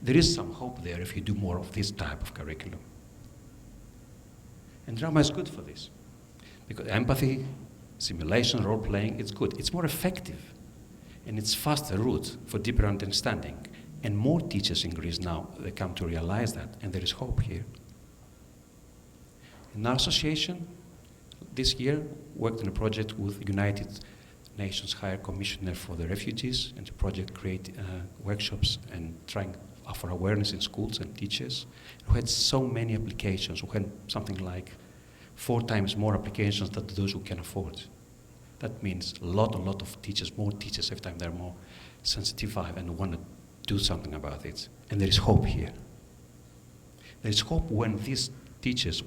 There is some hope there if you do more of this type of curriculum. And drama is good for this, because empathy, simulation, role-playing, it's good. It's more effective, and it's faster route for deeper understanding. And more teachers in Greece now, they come to realize that, and there is hope here. In our association, this year, worked on a project with United Nations High Commissioner for the Refugees, and the project create workshops and trying to offer awareness in schools and teachers. We had so many applications. We had something like 4 times more applications than those who can afford. That means a lot of teachers, more teachers every time they're more sensitive and want to do something about it. And there is hope here. There is hope when these teachers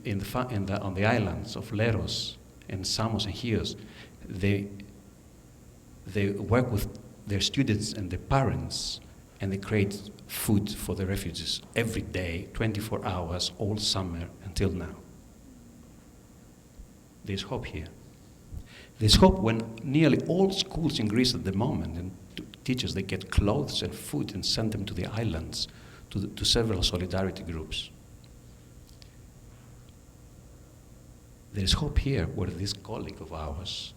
on the islands of Leros and Samos and Chios, they work with their students and their parents, and they create food for the refugees every day, 24 hours, all summer until now. There's hope here. There's hope when nearly all schools in Greece at the moment, and teachers, they get clothes and food and send them to the islands, to several solidarity groups. There's hope here where this colleague of ours,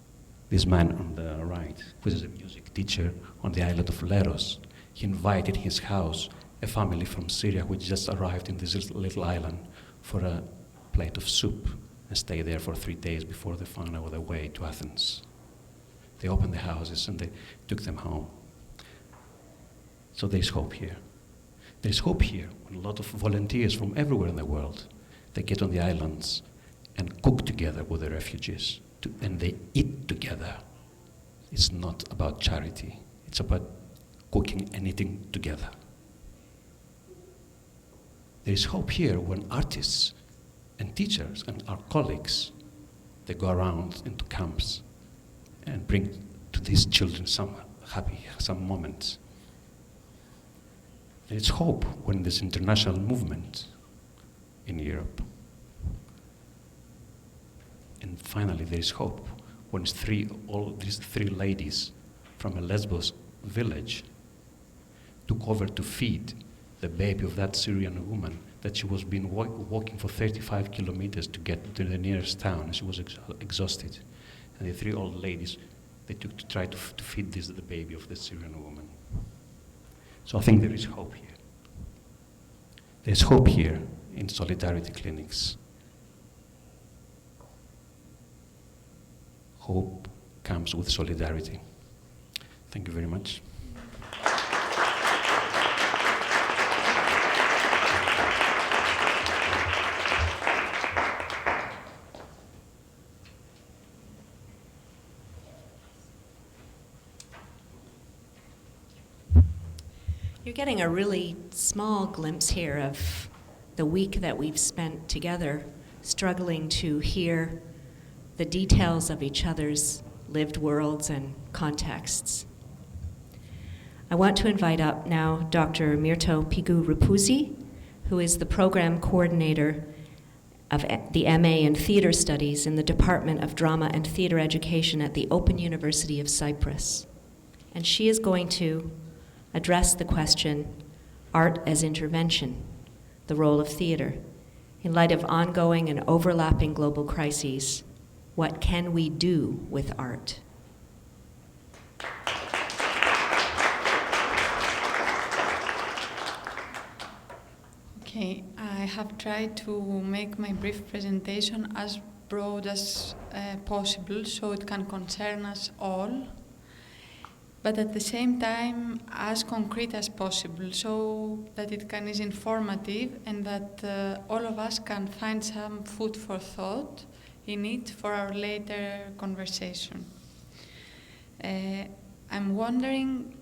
this man on the right, who is a music teacher on the island of Leros, he invited his house a family from Syria which just arrived in this little island for a plate of soup and stay there for 3 days before they found out their way to Athens. They opened the houses and they took them home. So there's hope here. There's hope here when a lot of volunteers from everywhere in the world, they get on the islands and cook together with the refugees, and they eat together. It's not about charity. It's about cooking and eating together. There is hope here when artists and teachers and our colleagues, they go around into camps and bring to these children some moments. There is hope when there's international movement in Europe. And finally, there is hope when all these 3 ladies from a Lesbos village took over to feed the baby of that Syrian woman that she was been walking for 35 kilometers to get to the nearest town, and she was exhausted. And the 3 old ladies, they took to try to feed the baby of the Syrian woman. So I think there is hope here. There's hope here in solidarity clinics. Hope comes with solidarity. Thank you very much. You're getting a really small glimpse here of the week that we've spent together, struggling to hear the details of each other's lived worlds and contexts. I want to invite up now Dr. Mirto Pigu-Rapuzzi, who is the program coordinator of the MA in Theater Studies in the Department of Drama and Theater Education at the Open University of Cyprus. And she is going to address the question, art as intervention, the role of theater. In light of ongoing and overlapping global crises, what can we do with art? Okay, I have tried to make my brief presentation as broad as possible so it can concern us all, but at the same time as concrete as possible so that it is informative and that all of us can find some food for thought in it for our later conversation. I'm wondering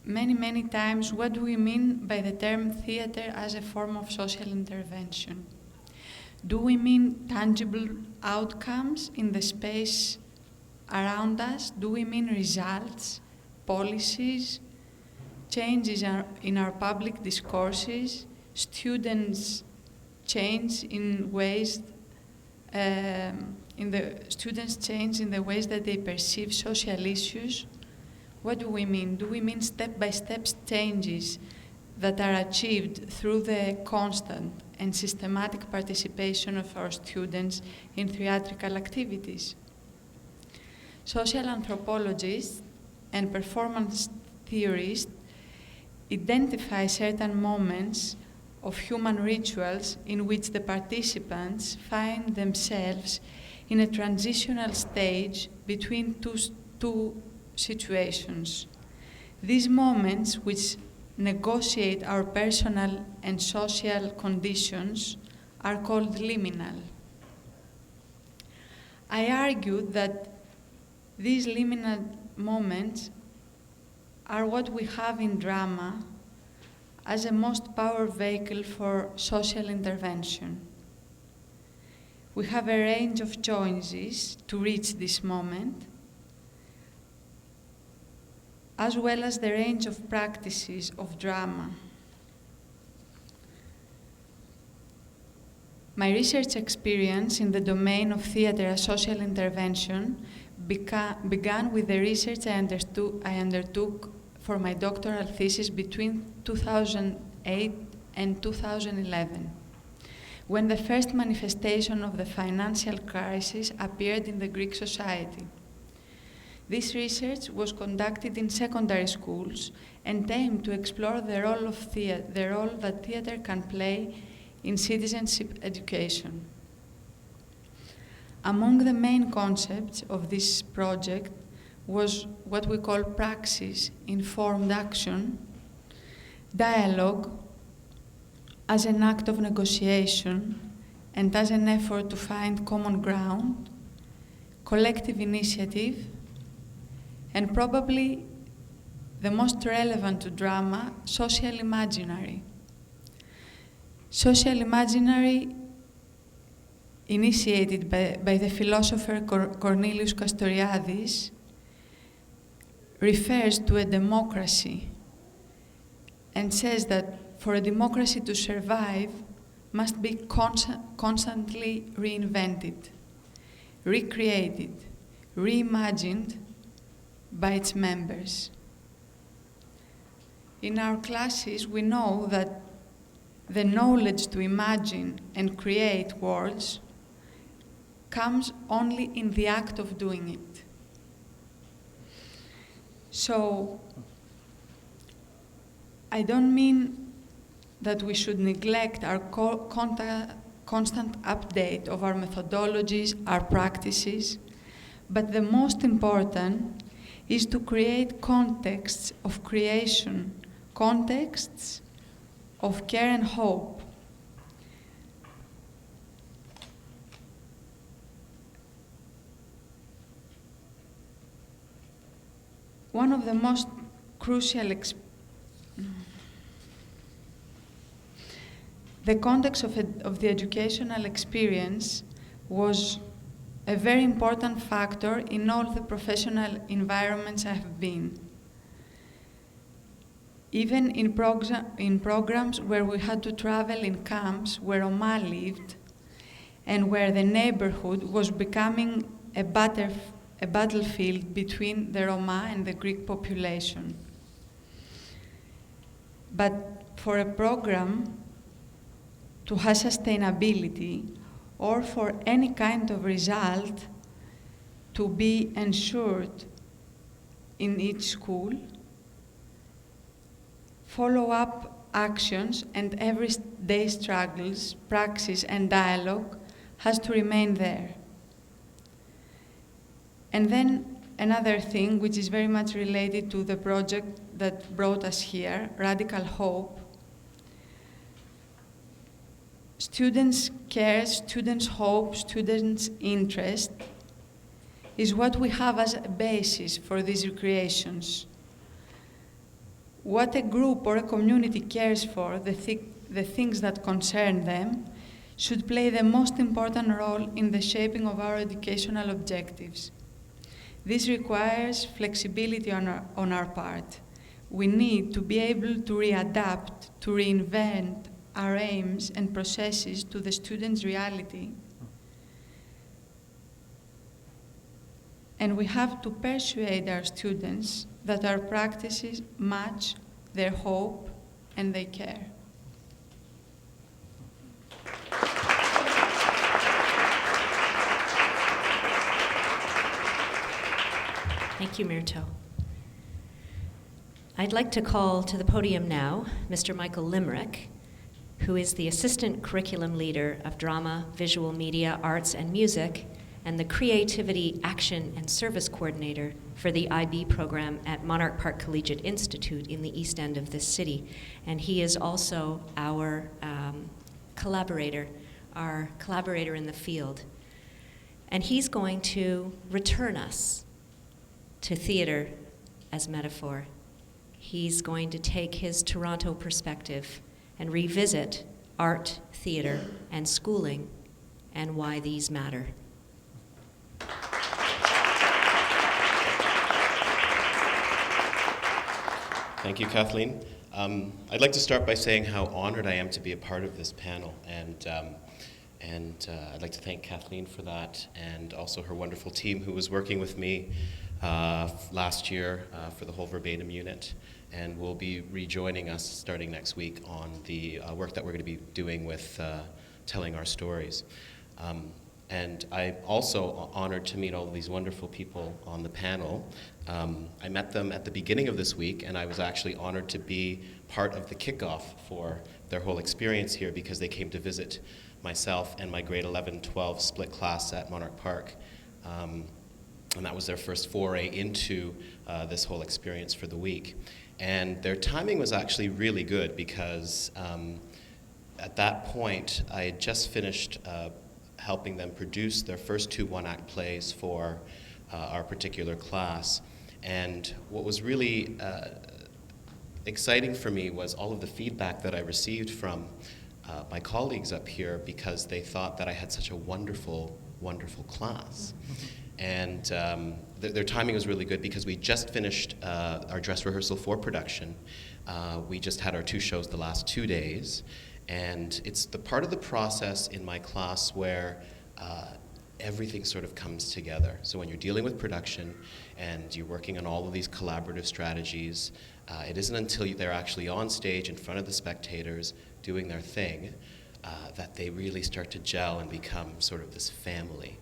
many times, what do we mean by the term theater as a form of social intervention? Do we mean tangible outcomes in the space around us? Do we mean results, policies, changes in our public discourses, students change in ways, students change in the ways that they perceive social issues? What do we mean? Do we mean step-by-step changes that are achieved through the constant and systematic participation of our students in theatrical activities? Social anthropologists and performance theorists identify certain moments of human rituals in which the participants find themselves in a transitional stage between two situations. These moments, which negotiate our personal and social conditions, are called liminal. I argue that these liminal moments are what we have in drama as a most powerful vehicle for social intervention. We have a range of choices to reach this moment, as well as the range of practices of drama. My research experience in the domain of theater as social intervention began with the research I undertook for my doctoral thesis between 2008 and 2011, when the first manifestation of the financial crisis appeared in the Greek society. This research was conducted in secondary schools and aimed to explore the role that theater can play in citizenship education. Among the main concepts of this project was what we call praxis-informed action, dialogue as an act of negotiation and as an effort to find common ground, collective initiative, and probably the most relevant to drama, social imaginary. Social imaginary, initiated by the philosopher Cornelius Castoriadis, refers to a democracy and says that for a democracy to survive must be constantly reinvented, recreated, reimagined by its members. In our classes, we know that the knowledge to imagine and create worlds comes only in the act of doing it. So, I don't mean that we should neglect our constant update of our methodologies, our practices, but the most important is to create contexts of creation, contexts of care and hope. One of the most crucial the context of the educational experience was a very important factor in all the professional environments I have been. Even in programs where we had to travel in camps where Roma lived and where the neighborhood was becoming a battlefield between the Roma and the Greek population. But for a program to have sustainability or for any kind of result to be ensured in each school, follow-up actions and everyday struggles, praxis and dialogue has to remain there. And then another thing which is very much related to the project that brought us here, Radical Hope. Students' care, students' hope, students' interest is what we have as a basis for these recreations. What a group or a community cares for, the things that concern them, should play the most important role in the shaping of our educational objectives. This requires flexibility on our part. We need to be able to readapt, to reinvent our aims and processes to the student's reality. And we have to persuade our students that our practices match their hope and their care. Thank you, Myrto. I'd like to call to the podium now Mr. Michael Limerick, who is the Assistant Curriculum Leader of Drama, Visual Media, Arts, and Music, and the Creativity, Action, and Service Coordinator for the IB program at Monarch Park Collegiate Institute in the East End of this city. And he is also our collaborator in the field. And he's going to return us to theater as metaphor. He's going to take his Toronto perspective and revisit art, theater, and schooling and why these matter. Thank you, Kathleen. I'd like to start by saying how honored I am to be a part of this panel, and I'd like to thank Kathleen for that, and also her wonderful team who was working with me last year for the whole Verbatim unit, and will be rejoining us starting next week on the work that we're going to be doing with telling our stories. And I'm also honored to meet all of these wonderful people on the panel. I met them at the beginning of this week, and I was actually honored to be part of the kickoff for their whole experience here because they came to visit myself and my grade 11-12 split class at Monarch Park. And that was their first foray into this whole experience for the week. And their timing was actually really good because at that point, I had just finished helping them produce their first 2 one-act plays for our particular class. And what was really exciting for me was all of the feedback that I received from my colleagues up here because they thought that I had such a wonderful, wonderful class. And their timing was really good because we just finished our dress rehearsal for production. We just had our 2 shows the last 2 days. And it's the part of the process in my class where everything sort of comes together. So when you're dealing with production and you're working on all of these collaborative strategies, it isn't until they're actually on stage in front of the spectators doing their thing that they really start to gel and become sort of this family.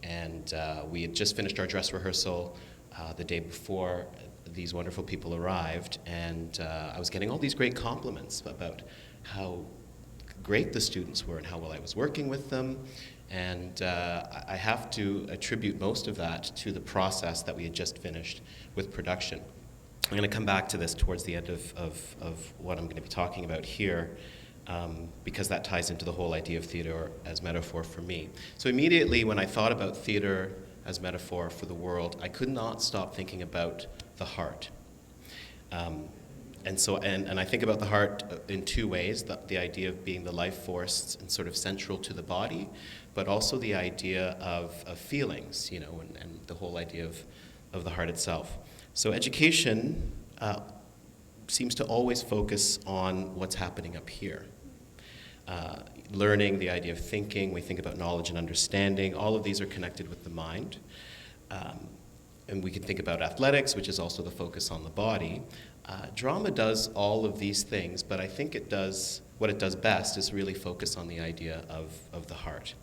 And we had just finished our dress rehearsal the day before these wonderful people arrived, and I was getting all these great compliments about how great the students were and how well I was working with them. And I have to attribute most of that to the process that we had just finished with production. I'm going to come back to this towards the end of what I'm going to be talking about here, because that ties into the whole idea of theater as metaphor for me. So immediately when I thought about theater as metaphor for the world, I could not stop thinking about the heart. And I think about the heart in 2 ways, the idea of being the life force and sort of central to the body, but also the idea of feelings, you know, and the whole idea of the heart itself. So education seems to always focus on what's happening up here. Learning, the idea of thinking, we think about knowledge and understanding, all of these are connected with the mind. And we can think about athletics, which is also the focus on the body. Drama does all of these things, but I think what it does best is really focus on the idea of the heart.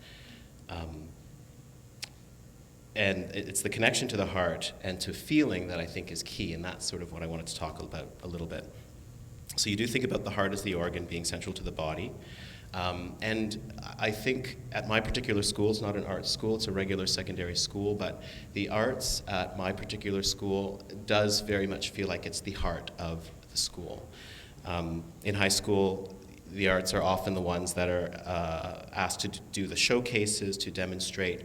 And it's the connection to the heart and to feeling that I think is key, and that's sort of what I wanted to talk about a little bit. So you do think about the heart as the organ being central to the body. And I think at my particular school, it's not an art school, it's a regular secondary school, but the arts at my particular school does very much feel like it's the heart of the school. In high school, the arts are often the ones that are asked to do the showcases, to demonstrate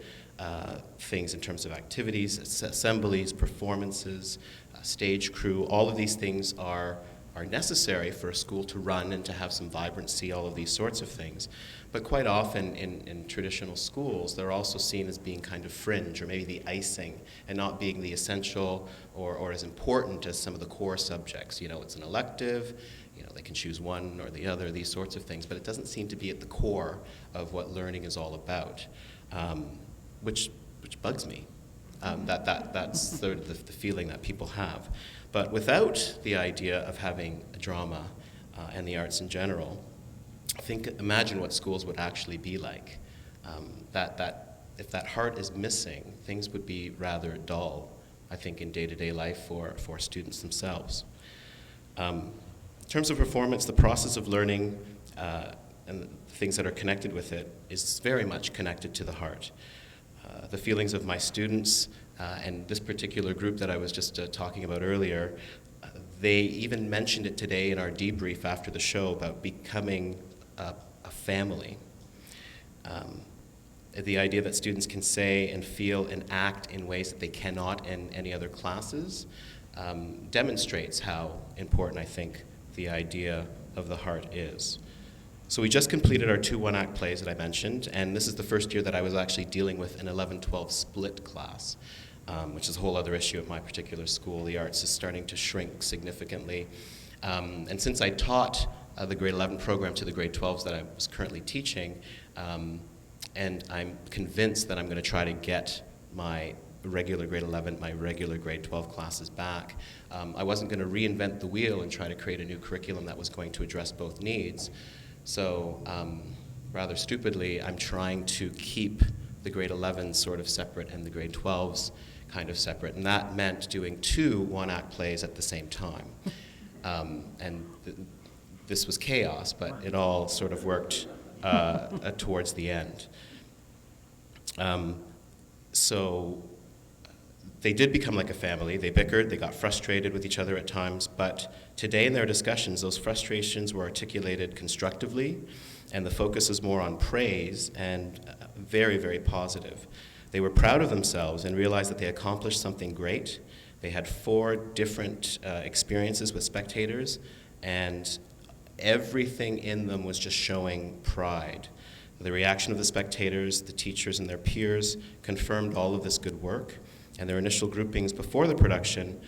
things in terms of activities, assemblies, performances, stage crew. All of these things are necessary for a school to run and to have some vibrancy, all of these sorts of things. But quite often in traditional schools, they're also seen as being kind of fringe, or maybe the icing, and not being the essential or as important as some of the core subjects. You know, it's an elective, you know, they can choose one or the other, these sorts of things, but it doesn't seem to be at the core of what learning is all about, which bugs me. That's sort of the feeling that people have. But without the idea of having a drama and the arts in general, imagine what schools would actually be like. That if that heart is missing, things would be rather dull, I think, in day-to-day life for students themselves. In terms of performance, the process of learning and the things that are connected with it is very much connected to the heart. The feelings of my students and this particular group that I was just talking about earlier, they even mentioned it today in our debrief after the show about becoming a family. The idea that students can say and feel and act in ways that they cannot in any other classes demonstrates how important I think the idea of the heart is. So we just completed our 2 one-act plays that I mentioned, and this is the first year that I was actually dealing with an 11-12 split class, which is a whole other issue at my particular school. The arts is starting to shrink significantly. And since I taught the grade 11 program to the grade 12s that I was currently teaching, and I'm convinced that I'm going to try to get my regular grade 11, my regular grade 12 classes back. I wasn't going to reinvent the wheel and try to create a new curriculum that was going to address both needs. So rather stupidly, I'm trying to keep the grade 11s sort of separate and the grade 12s kind of separate. And that meant doing 2 one-act plays at the same time. This was chaos, but it all sort of worked towards the end. So they did become like a family. They bickered, they got frustrated with each other at times, but today in their discussions, those frustrations were articulated constructively, and the focus is more on praise and very, very positive. They were proud of themselves and realized that they accomplished something great. They had 4 different experiences with spectators, and everything in them was just showing pride. The reaction of the spectators, the teachers, and their peers confirmed all of this good work. And their initial groupings before the production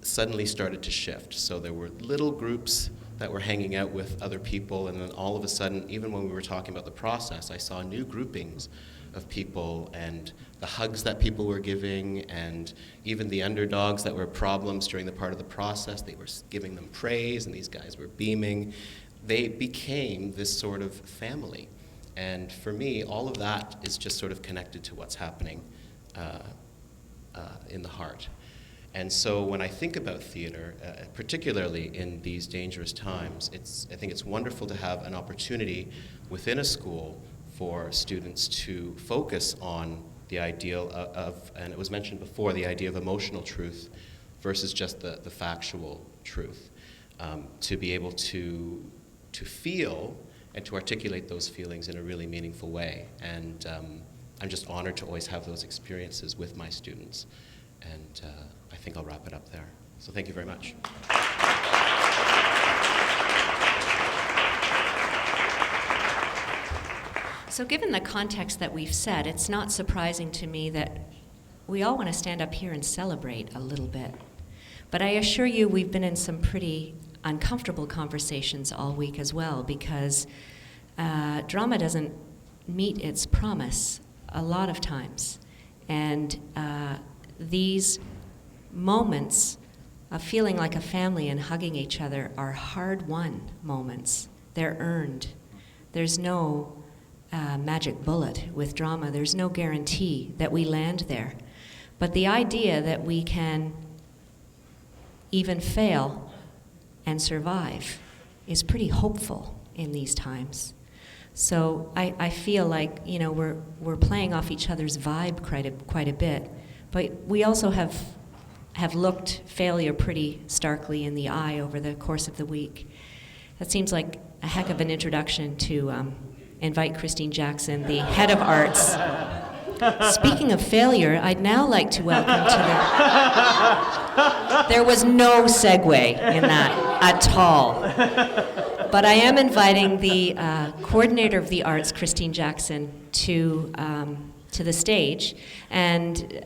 suddenly started to shift. So there were little groups that were hanging out with other people, and then all of a sudden, even when we were talking about the process, I saw new groupings of people, and the hugs that people were giving, and even the underdogs that were problems during the part of the process, they were giving them praise, and these guys were beaming. They became this sort of family. And for me, all of that is just sort of connected to what's happening in the heart. And so when I think about theater, particularly in these dangerous times, I think it's wonderful to have an opportunity within a school for students to focus on the ideal of, and it was mentioned before, the idea of emotional truth versus just the factual truth. To be able to feel and to articulate those feelings in a really meaningful way. And I'm just honored to always have those experiences with my students. And I think I'll wrap it up there. So thank you very much. So given the context that we've set, it's not surprising to me that we all want to stand up here and celebrate a little bit. But I assure you we've been in some pretty uncomfortable conversations all week as well, because drama doesn't meet its promise a lot of times. And these moments of feeling like a family and hugging each other are hard-won moments. They're earned. There's no magic bullet with drama. There's no guarantee that we land there. But the idea that we can even fail and survive is pretty hopeful in these times. So I feel like, you know, we're playing off each other's vibe quite a bit, but we also have looked failure pretty starkly in the eye over the course of the week. It seems like a heck of an introduction to invite Christine Jackson, the head of arts. Speaking of failure, I'd now like to welcome to the... There was no segue in that at all. But I am inviting the coordinator of the arts, Christine Jackson, to the stage and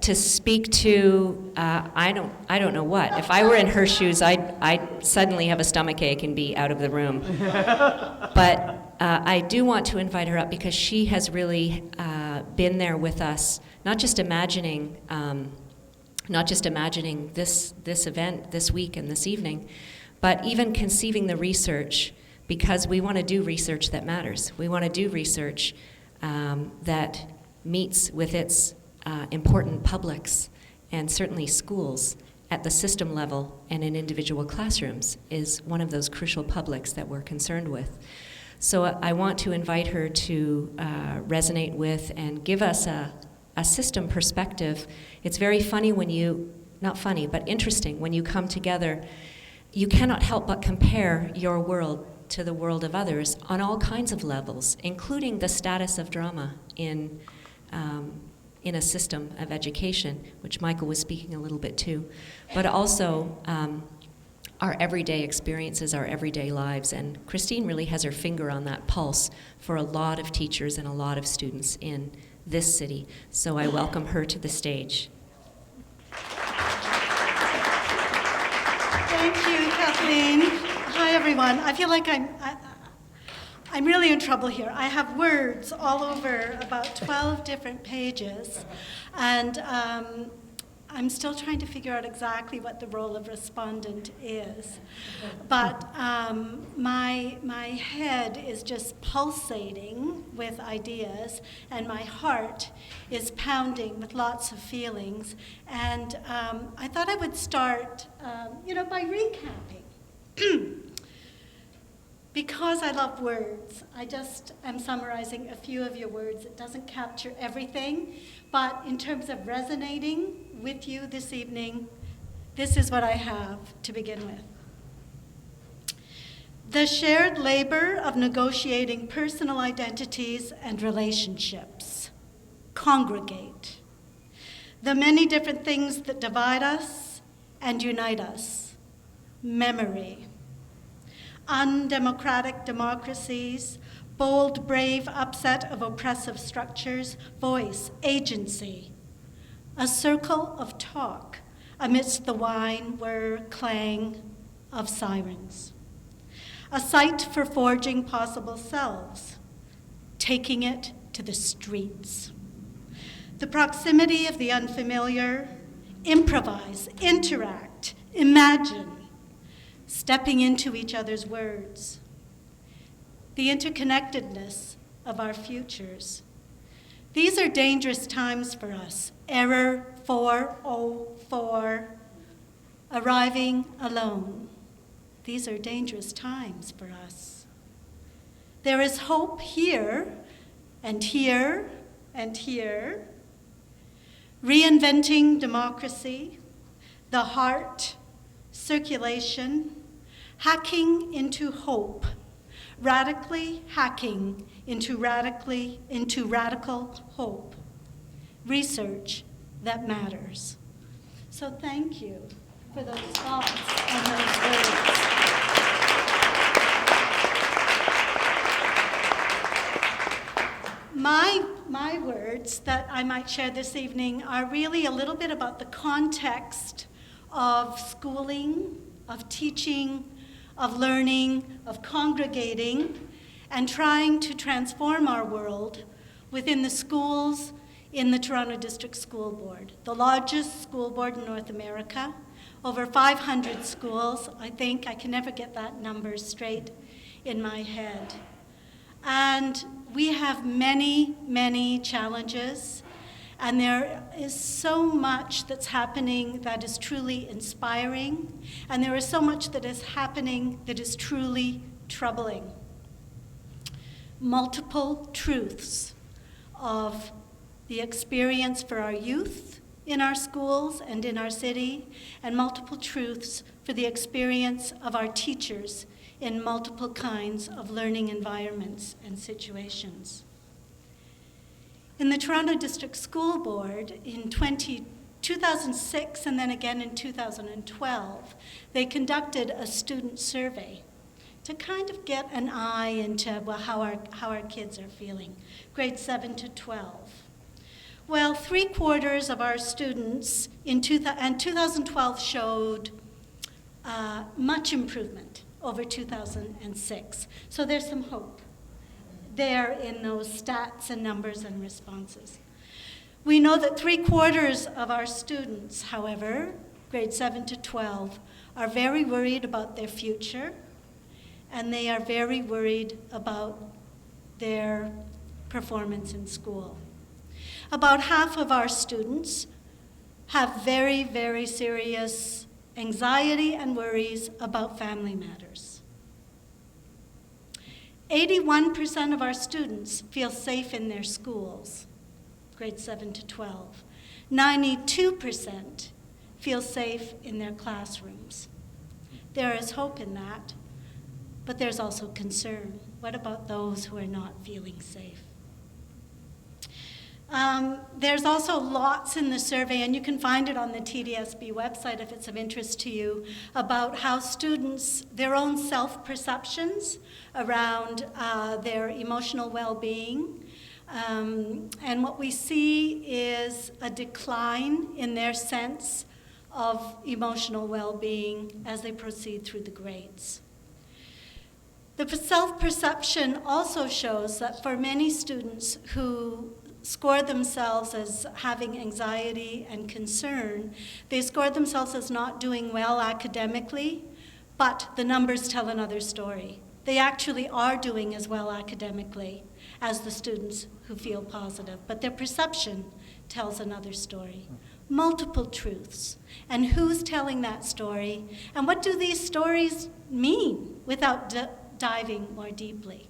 to speak to I don't know what. If I were in her shoes, I'd suddenly have a stomachache and be out of the room. But I do want to invite her up because she has really been there with us, not just imagining this event this week and this evening, but even conceiving the research, because we want to do research that matters. We want to do research that meets with its important publics, and certainly schools at the system level and in individual classrooms is one of those crucial publics that we're concerned with. So I want to invite her to resonate with and give us a system perspective. It's very funny when you, not funny, but interesting, when you come together, you cannot help but compare your world to the world of others on all kinds of levels, including the status of drama in a system of education, which Michael was speaking a little bit to, but also our everyday experiences, our everyday lives. And Christine really has her finger on that pulse for a lot of teachers and a lot of students in this city. So I welcome her to the stage. Thank you, Kathleen. Hi, everyone. I feel like I'm really in trouble here. I have words all over about 12 different pages, and I'm still trying to figure out exactly what the role of respondent is. But my head is just pulsating with ideas, and my heart is pounding with lots of feelings. And I thought I would start, by recapping. Because I love words, I just am summarizing a few of your words. It doesn't capture everything, but in terms of resonating with you this evening, this is what I have to begin with. The shared labor of negotiating personal identities and relationships. Congregate. The many different things that divide us and unite us. Memory. Undemocratic democracies, bold, brave upset of oppressive structures, voice, agency. A circle of talk amidst the whine, whir, clang of sirens. A site for forging possible selves, taking it to the streets. The proximity of the unfamiliar, improvise, interact, imagine, stepping into each other's words. The interconnectedness of our futures. These are dangerous times for us. Error 404, arriving alone. These are dangerous times for us. There is hope here and here and here. Reinventing democracy, the heart, circulation, hacking into hope, radically hacking into radical hope, research that matters. So thank you for those thoughts and those words. My words that I might share this evening are really a little bit about the context of schooling, of teaching, of learning, of congregating, and trying to transform our world within the schools in the Toronto District School Board, the largest school board in North America, over 500 schools. I think I can never get that number straight in my head. And we have many, many challenges, and there is so much that's happening that is truly inspiring, and there is so much that is happening that is truly troubling. Multiple truths of the experience for our youth in our schools and in our city, and multiple truths for the experience of our teachers in multiple kinds of learning environments and situations. In the Toronto District School Board in 2006 and then again in 2012, they conducted a student survey to kind of get an eye into how our kids are feeling, grades 7 to 12. Well, 3/4 of our students and 2012 showed much improvement over 2006. So there's some hope there in those stats and numbers and responses. We know that 3/4 of our students, however, grades 7 to 12, are very worried about their future, and they are very worried about their performance in school. About half of our students have very, very serious anxiety and worries about family matters. 81% of our students feel safe in their schools, grades 7 to 12. 92% feel safe in their classrooms. There is hope in that, but there's also concern. What about those who are not feeling safe? There's also lots in the survey, and you can find it on the TDSB website if it's of interest to you, about how students, their own self-perceptions around their emotional well-being. And what we see is a decline in their sense of emotional well-being as they proceed through the grades. The self-perception also shows that for many students who score themselves as having anxiety and concern, they score themselves as not doing well academically, but the numbers tell another story. They actually are doing as well academically as the students who feel positive, but their perception tells another story. Multiple truths. And who's telling that story? And what do these stories mean without diving more deeply?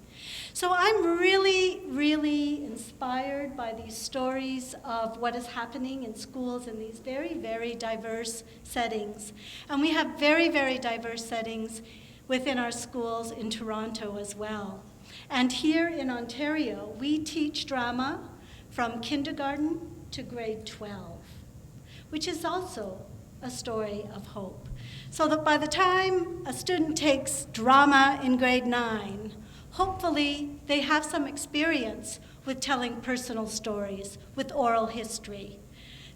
So I'm really, really inspired by these stories of what is happening in schools in these very, very diverse settings. And we have very, very diverse settings within our schools in Toronto as well. And here in Ontario, we teach drama from kindergarten to grade 12, which is also a story of hope. So that by the time a student takes drama in grade 9, hopefully they have some experience with telling personal stories, with oral history.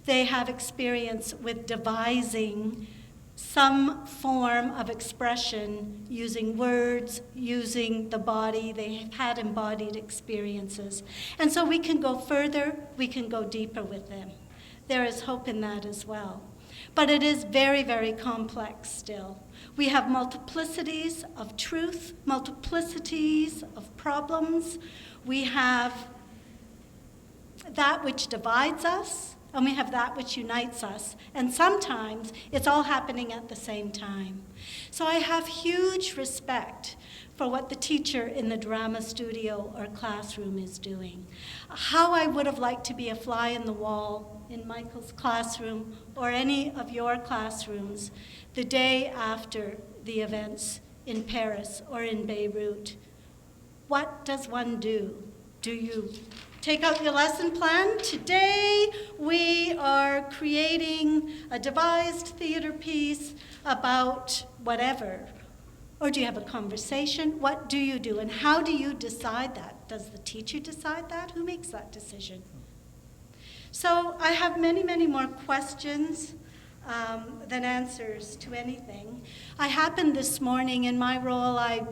They have experience with devising some form of expression using words, using the body. They have had embodied experiences. And so we can go further, we can go deeper with them. There is hope in that as well. But it is very, very complex still. We have multiplicities of truth, multiplicities of problems. We have that which divides us, and we have that which unites us. And sometimes it's all happening at the same time. So I have huge respect for what the teacher in the drama studio or classroom is doing. How I would have liked to be a fly in the wall in Michael's classroom or any of your classrooms the day after the events in Paris or in Beirut. What does one do? Do you take out your lesson plan? Today we are creating a devised theater piece about whatever. Or do you have a conversation? What do you do? And how do you decide that? Does the teacher decide that? Who makes that decision? So I have many, many more questions than answers to anything. I happened this morning in my role, I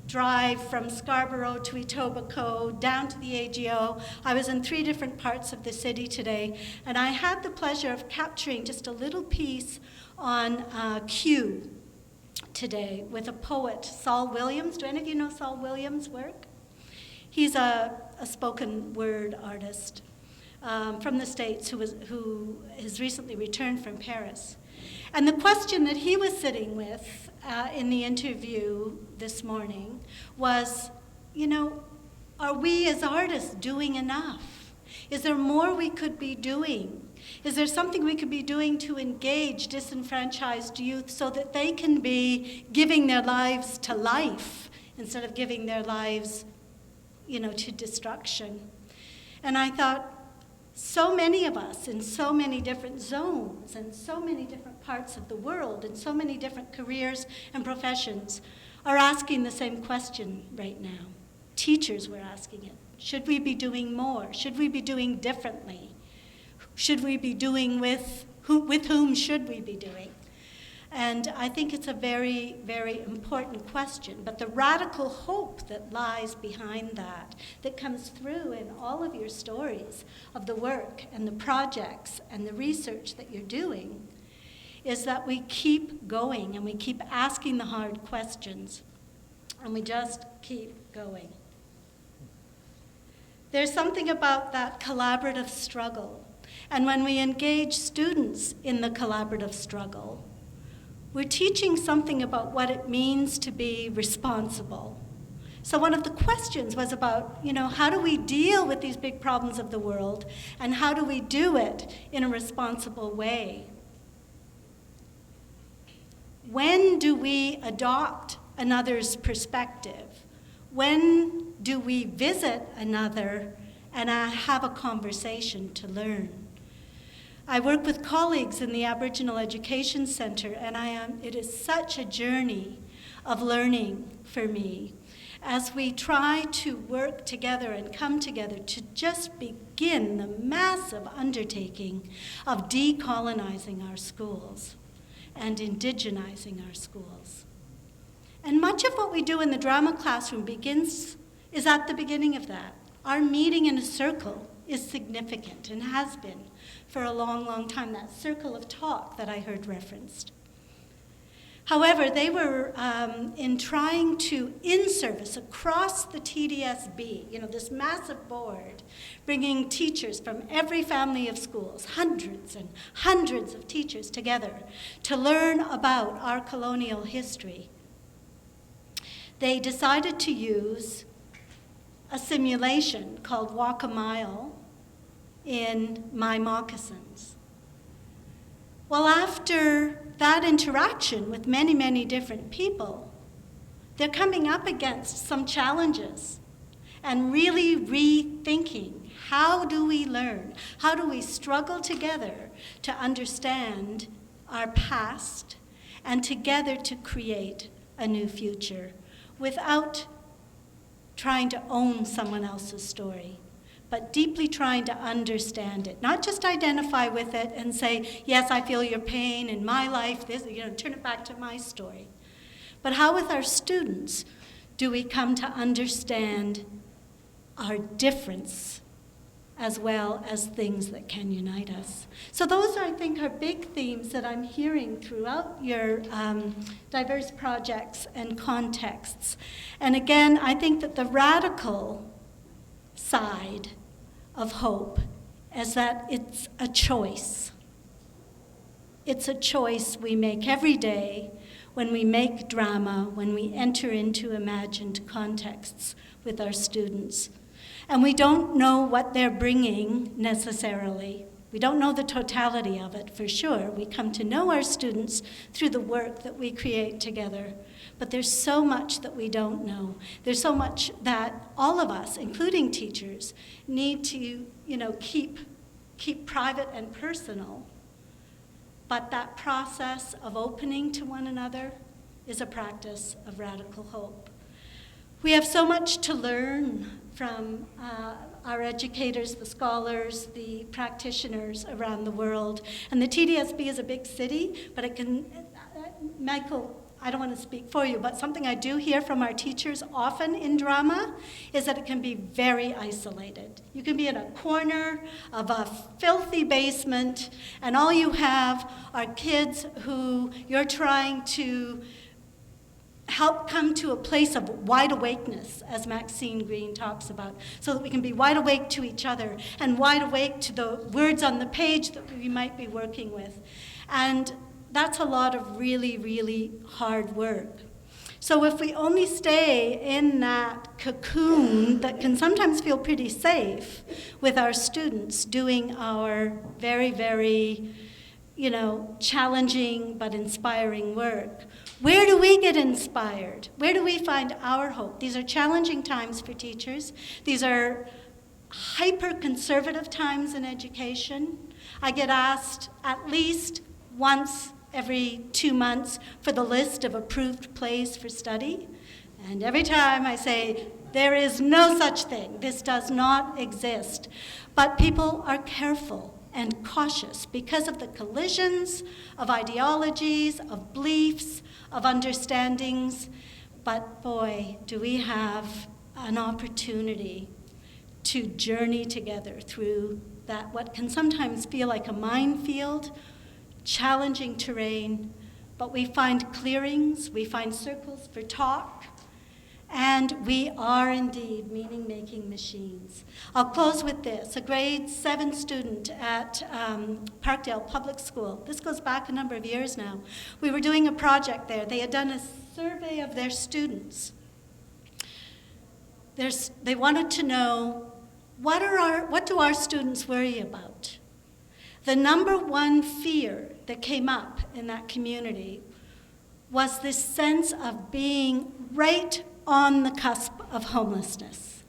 drive from Scarborough to Etobicoke, down to the AGO. I was in 3 different parts of the city today, and I had the pleasure of capturing just a little piece on Q today with a poet, Saul Williams. Do any of you know Saul Williams' work? He's a spoken word artist from the States who has recently returned from Paris. And the question that he was sitting with in the interview this morning was, are we as artists doing enough? Is there more we could be doing? Is there something we could be doing to engage disenfranchised youth so that they can be giving their lives to life instead of giving their lives, to destruction? And I thought, so many of us in so many different zones and so many different parts of the world and so many different careers and professions are asking the same question right now. Teachers were asking it. Should we be doing more? Should we be doing differently? Should we be doing with whom should we be doing? And I think it's a very, very important question. But the radical hope that lies behind that comes through in all of your stories of the work and the projects and the research that you're doing, is that we keep going and we keep asking the hard questions. And we just keep going. There's something about that collaborative struggle. And when we engage students in the collaborative struggle, we're teaching something about what it means to be responsible. So one of the questions was about, how do we deal with these big problems of the world, and how do we do it in a responsible way? When do we adopt another's perspective? When do we visit another and have a conversation to learn? I work with colleagues in the Aboriginal Education Centre, and it is such a journey of learning for me as we try to work together and come together to just begin the massive undertaking of decolonizing our schools and indigenizing our schools. And much of what we do in the drama classroom is at the beginning of that. Our meeting in a circle is significant and has been for a long, long time, that circle of talk that I heard referenced. However, they were in trying to in-service across the TDSB, this massive board, bringing teachers from every family of schools, hundreds and hundreds of teachers together to learn about our colonial history. They decided to use a simulation called Walk a Mile in my moccasins. Well, after that interaction with many, many different people, they're coming up against some challenges and really rethinking, how do we learn? How do we struggle together to understand our past and together to create a new future without trying to own someone else's story, but deeply trying to understand it, not just identify with it and say, yes, I feel your pain in my life, turn it back to my story. But how with our students do we come to understand our difference as well as things that can unite us? So those, I think, are big themes that I'm hearing throughout your diverse projects and contexts. And again, I think that the radical side of hope is that it's a choice. It's a choice we make every day when we make drama, when we enter into imagined contexts with our students. And we don't know what they're bringing necessarily. We don't know the totality of it for sure. We come to know our students through the work that we create together. But there's so much that we don't know. There's so much that all of us, including teachers, need to, keep private and personal. But that process of opening to one another is a practice of radical hope. We have so much to learn from our educators, the scholars, the practitioners around the world. And the TDSB is a big city, but it can, Michael, I don't want to speak for you, but something I do hear from our teachers often in drama is that it can be very isolated. You can be in a corner of a filthy basement, and all you have are kids who you're trying to help come to a place of wide awakeness, as Maxine Green talks about, so that we can be wide awake to each other and wide awake to the words on the page that we might be working with. And that's a lot of really, really hard work. So if we only stay in that cocoon that can sometimes feel pretty safe with our students doing our very, very, challenging but inspiring work, where do we get inspired? Where do we find our hope? These are challenging times for teachers. These are hyper-conservative times in education. I get asked at least once every 2 months for the list of approved plays for study. And every time I say, there is no such thing. This does not exist. But people are careful and cautious because of the collisions of ideologies, of beliefs, of understandings. But boy, do we have an opportunity to journey together through that, what can sometimes feel like a minefield, challenging terrain, but we find clearings, we find circles for talk, and we are indeed meaning-making machines. I'll close with this. A grade 7 student at Parkdale Public School, this goes back a number of years now, we were doing a project there. They had done a survey of their students. They wanted to know, what do our students worry about? The number one fear that came up in that community was this sense of being right on the cusp of homelessness.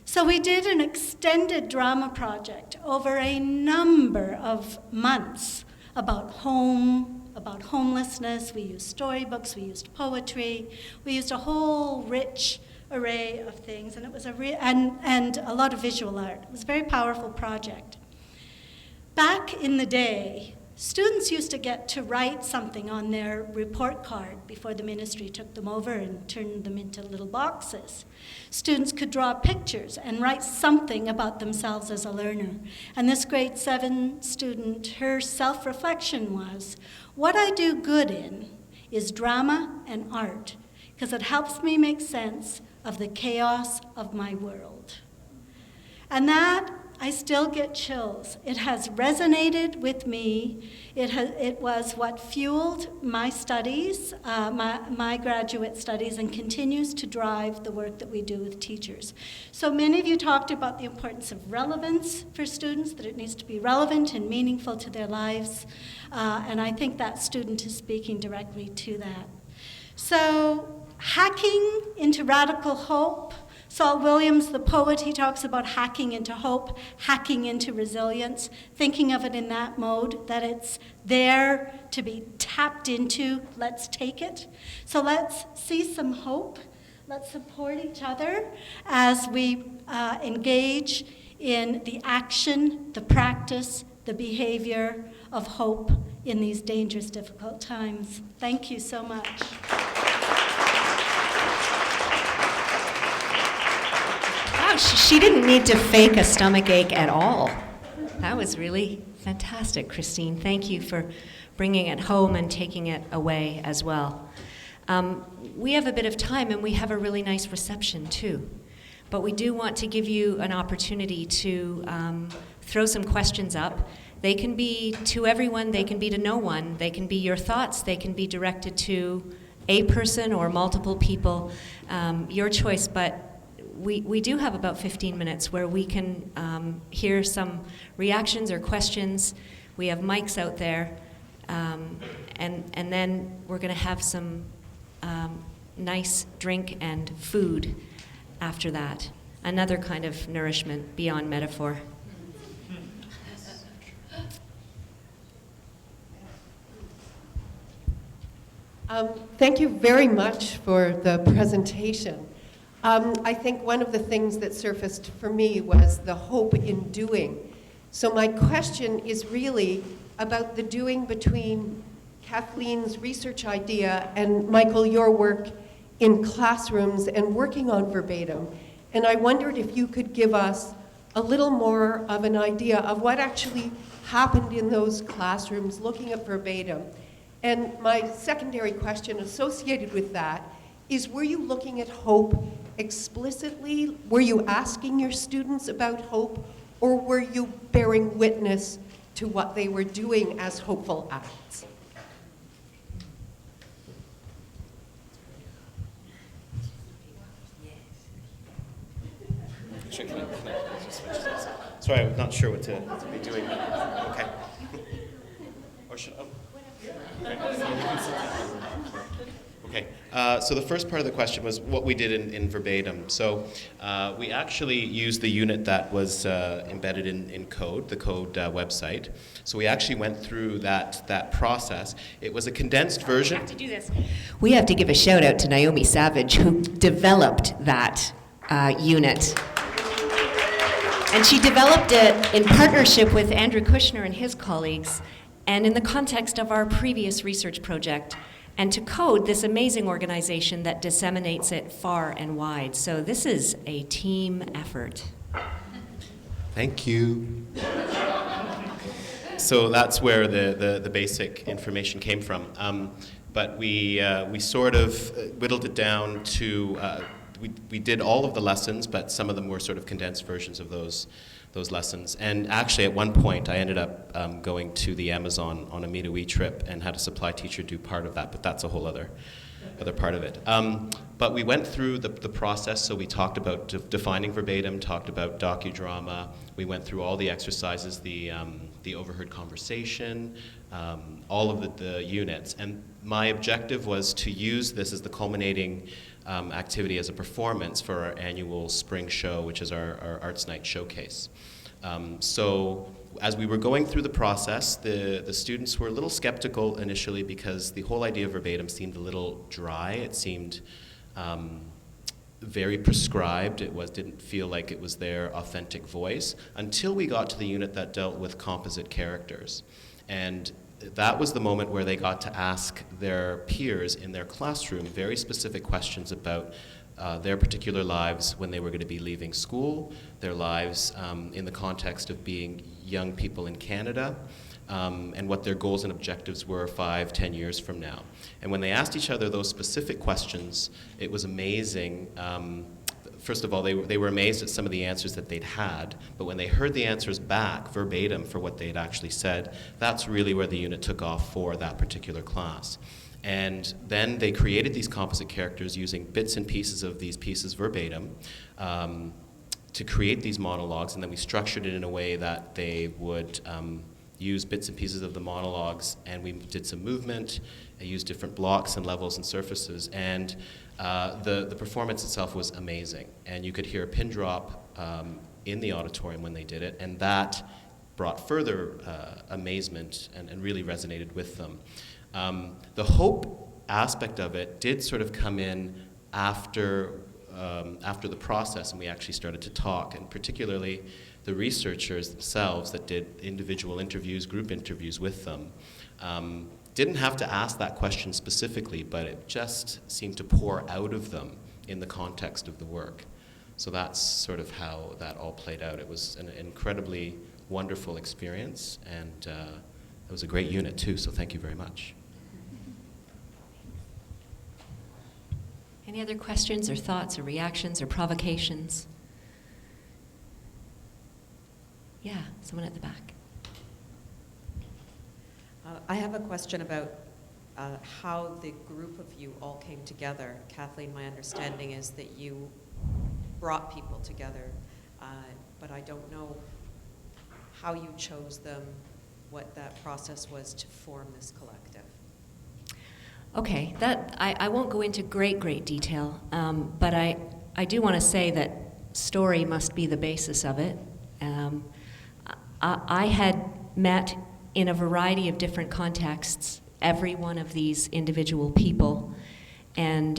So we did an extended drama project over a number of months about home, about homelessness. We used storybooks, we used poetry, we used a whole rich array of things, and it was and a lot of visual art. It was a very powerful project. Back in the day, students used to get to write something on their report card before the ministry took them over and turned them into little boxes. Students could draw pictures and write something about themselves as a learner. And this grade 7 student, her self-reflection was, what I do good in is drama and art, because it helps me make sense of the chaos of my world. And that, I still get chills. It has resonated with me. It was what fueled my studies, my graduate studies, and continues to drive the work that we do with teachers. So many of you talked about the importance of relevance for students, that it needs to be relevant and meaningful to their lives. And I think that student is speaking directly to that. So hacking into radical hope. Saul Williams, the poet, he talks about hacking into hope, hacking into resilience, thinking of it in that mode, that it's there to be tapped into. Let's take it. So let's see some hope. Let's support each other as we engage in the action, the practice, the behavior of hope in these dangerous, difficult times. Thank you so much. She didn't need to fake a stomach ache at all. That was really fantastic, Christine. Thank you for bringing it home and taking it away as well. We have a bit of time, and we have a really nice reception, too. But we do want to give you an opportunity to throw some questions up. They can be to everyone, they can be to no one, they can be your thoughts, they can be directed to a person or multiple people, your choice, but we do have about 15 minutes where we can hear some reactions or questions. We have mics out there, and then we're going to have some nice drink and food after that. Another kind of nourishment beyond metaphor. Thank you very much for the presentation. I think one of the things that surfaced for me was the hope in doing. So my question is really about the doing between Kathleen's research idea and, Michael, your work in classrooms and working on verbatim. And I wondered if you could give us a little more of an idea of what actually happened in those classrooms looking at verbatim. And my secondary question associated with that is, were you looking at hope explicitly? Were you asking your students about hope, or were you bearing witness to what they were doing as hopeful acts? Sorry, I'm not sure what to be doing. Okay. Or should Okay. So the first part of the question was what we did in verbatim. So we actually used the unit that was embedded in Code, the Code website. So we actually went through that process. It was a condensed version. We have to do this. We have to give a shout out to Naomi Savage, who developed that unit. And she developed it in partnership with Andrew Kushner and his colleagues, and in the context of our previous research project, and to Code, this amazing organization that disseminates it far and wide. So this is a team effort. Thank you. So that's where the basic information came from. But we sort of whittled it down to, we did all of the lessons, but some of them were sort of condensed versions of those lessons. And actually, at one point, I ended up going to the Amazon on a Meet-A-Wee trip and had a supply teacher do part of that, but that's a whole other part of it. But we went through the process, so we talked about defining verbatim, talked about docudrama, we went through all the exercises, the overheard conversation, all of the units. And my objective was to use this as the culminating activity as a performance for our annual spring show, which is our Arts Night showcase. So as we were going through the process, the students were a little skeptical initially because the whole idea of verbatim seemed a little dry. It seemed very prescribed. Didn't feel like it was their authentic voice until we got to the unit that dealt with composite characters. And that was the moment where they got to ask their peers in their classroom very specific questions about their particular lives when they were going to be leaving school, their lives in the context of being young people in Canada, and what their goals and objectives were 5-10 years from now. And when they asked each other those specific questions, it was amazing. First of all, they were amazed at some of the answers that they'd had, but when they heard the answers back verbatim for what they'd actually said, that's really where the unit took off for that particular class. And then they created these composite characters using bits and pieces of these pieces verbatim to create these monologues, and then we structured it in a way that they would use bits and pieces of the monologues, and we did some movement, I used different blocks and levels and surfaces, and the performance itself was amazing. And you could hear a pin drop in the auditorium when they did it, and that brought further amazement and really resonated with them. The hope aspect of it did sort of come in after the process, and we actually started to talk, and particularly the researchers themselves that did individual interviews, group interviews with them, didn't have to ask that question specifically, but it just seemed to pour out of them in the context of the work. So that's sort of how that all played out. It was an incredibly wonderful experience, and it was a great unit too, so thank you very much. Any other questions or thoughts or reactions or provocations? Yeah, someone at the back. I have a question about how the group of you all came together. Kathleen, my understanding is that you brought people together, but I don't know how you chose them, what that process was to form this collective. Okay, I won't go into great detail, but I do want to say that story must be the basis of it. I had met in a variety of different contexts every one of these individual people, and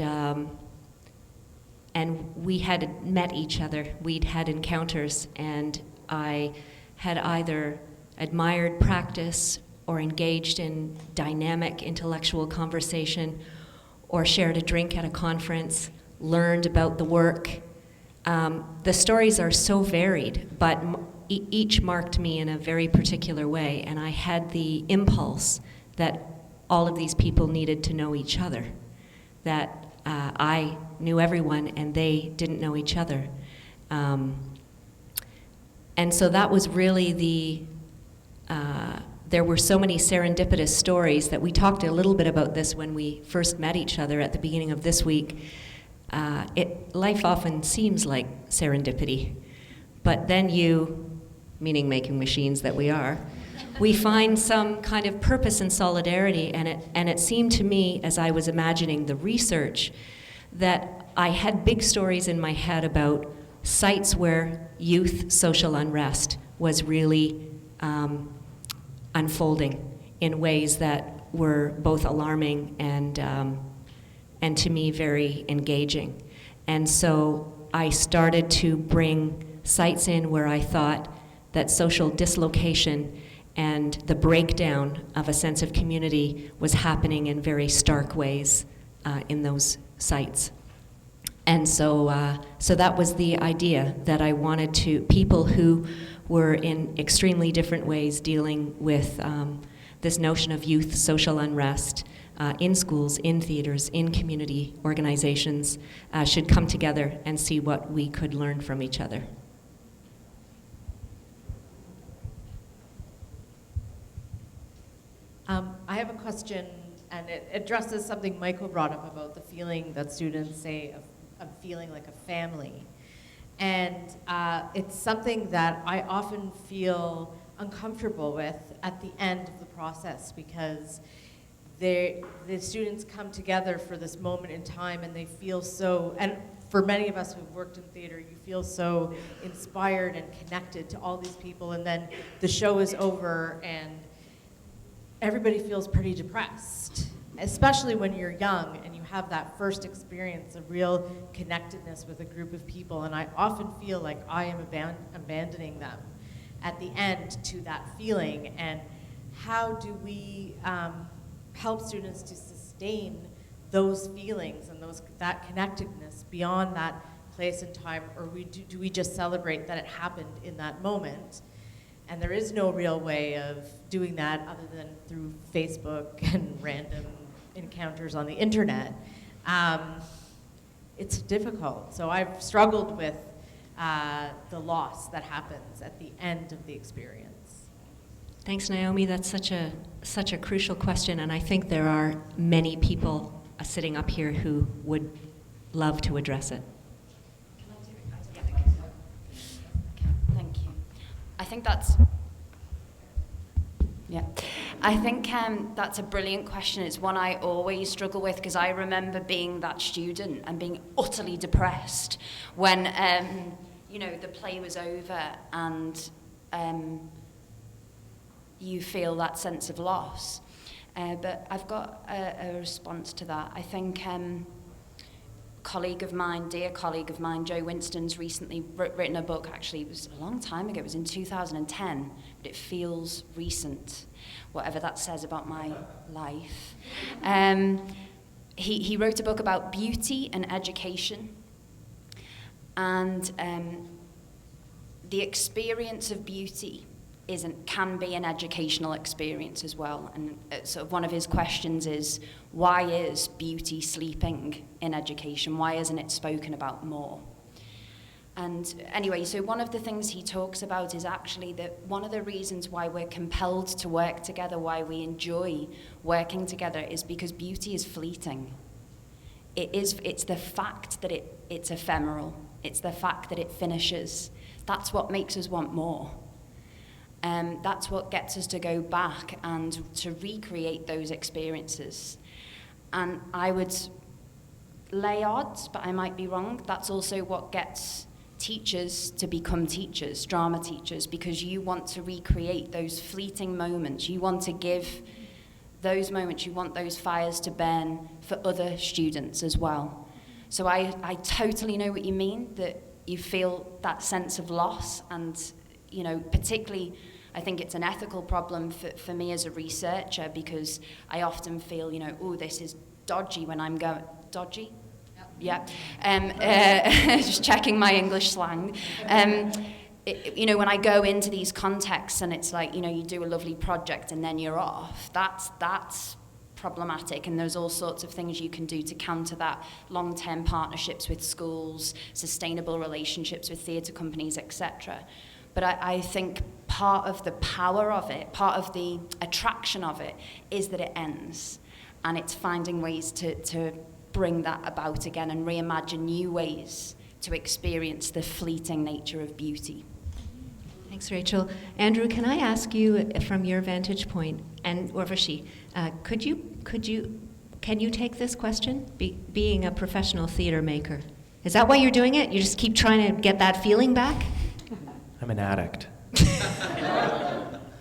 we had met each other. We'd had encounters, and I had either admired practice or engaged in dynamic intellectual conversation, or shared a drink at a conference, learned about the work. The stories are so varied, but each marked me in a very particular way, and I had the impulse that all of these people needed to know each other, that I knew everyone and they didn't know each other. And so that was really there were so many serendipitous stories that we talked a little bit about this when we first met each other at the beginning of this week. Life often seems like serendipity, but then you meaning-making machines that we are, we find some kind of purpose and solidarity, and it seemed to me, as I was imagining the research, that I had big stories in my head about sites where youth social unrest was really unfolding in ways that were both alarming and to me very engaging. And so I started to bring sites in where I thought that social dislocation and the breakdown of a sense of community was happening in very stark ways in those sites. And so, so that was the idea, that I wanted to, people who were in extremely different ways dealing with this notion of youth social unrest in schools, in theaters, in community organizations, should come together and see what we could learn from each other. I have a question, and it addresses something Michael brought up about the feeling that students say of feeling like a family. And it's something that I often feel uncomfortable with at the end of the process, because the students come together for this moment in time, and they feel so, and for many of us who've worked in theater, you feel so inspired and connected to all these people, and then the show is over and everybody feels pretty depressed, especially when you're young and you have that first experience of real connectedness with a group of people. And I often feel like I am abandoning them at the end to that feeling. And how do we help students to sustain those feelings and that connectedness beyond that place and time? Or do we just celebrate that it happened in that moment? And there is no real way of doing that other than through Facebook and random encounters on the internet. It's difficult. So I've struggled with the loss that happens at the end of the experience. Thanks, Naomi. That's such a crucial question, and I think there are many people sitting up here who would love to address it. I think that's a brilliant question. It's one I always struggle with, because I remember being that student and being utterly depressed when the play was over and you feel that sense of loss. But I've got a response to that. I think dear colleague of mine, Jo Winston's recently written a book. Actually, it was a long time ago. It was in 2010, but it feels recent, whatever that says about my life. He wrote a book about beauty and education, and the experience of beauty can be an educational experience as well. And sort of one of his questions is, why is beauty sleeping in education? Why isn't it spoken about more? And anyway, so one of the things he talks about is actually that one of the reasons why we're compelled to work together, why we enjoy working together, is because beauty is fleeting. It's the fact that it's ephemeral. It's the fact that it finishes. That's what makes us want more. That's what gets us to go back and to recreate those experiences. And I would lay odds, but I might be wrong, that's also what gets teachers to become teachers, drama teachers, because you want to recreate those fleeting moments. You want to give those moments, you want those fires to burn for other students as well. So I totally know what you mean, that you feel that sense of loss, and particularly I think it's an ethical problem for me as a researcher, because I often feel, this is dodgy when I'm going, dodgy? Yeah. Just checking my English slang. When I go into these contexts and it's like, you do a lovely project and then you're off, that's problematic, and there's all sorts of things you can do to counter that: long-term partnerships with schools, sustainable relationships with theatre companies, etc. But I think part of the power of it, part of the attraction of it, is that it ends, and it's finding ways to bring that about again and reimagine new ways to experience the fleeting nature of beauty. Thanks, Rachel. Andrew, can I ask you, from your vantage point, and Urvashi, can you take this question, being a professional theater maker? Is that why you're doing it? You just keep trying to get that feeling back? I'm an addict.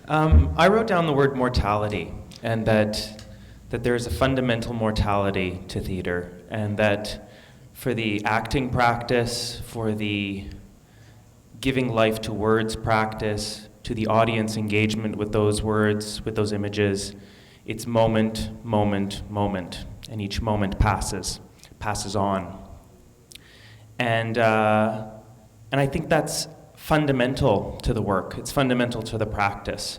I wrote down the word mortality, and that there is a fundamental mortality to theater, and that for the acting practice, for the giving life to words practice, to the audience engagement with those words, with those images, it's moment, moment, moment, and each moment passes on. And I think that's fundamental to the work. It's fundamental to the practice.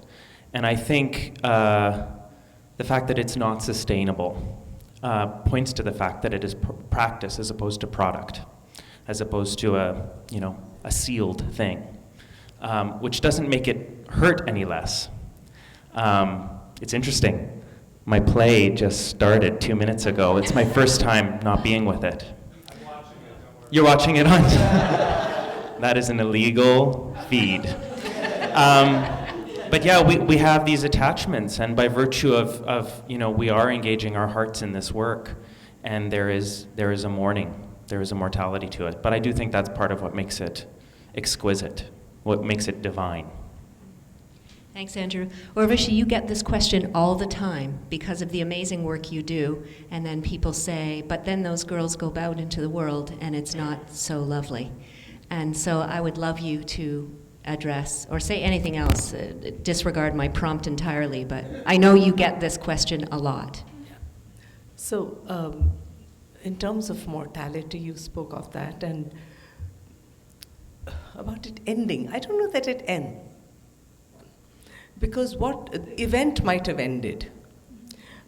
And I think the fact that it's not sustainable points to the fact that it is practice as opposed to product, as opposed to a sealed thing, which doesn't make it hurt any less. It's interesting. My play just started 2 minutes ago. It's my first time not being with it. I'm watching it. You're watching it on? That is an illegal feed. But yeah, we have these attachments, and by virtue of we are engaging our hearts in this work, and there is a mourning, there is a mortality to it. But I do think that's part of what makes it exquisite, what makes it divine. Thanks, Andrew. Urvashi, you get this question all the time because of the amazing work you do, and then people say, but then those girls go out into the world and it's not so lovely. And so I would love you to address, or say anything else, disregard my prompt entirely, but I know you get this question a lot. So, in terms of mortality, you spoke of that, and about it ending. I don't know that it ends. Because what event might have ended,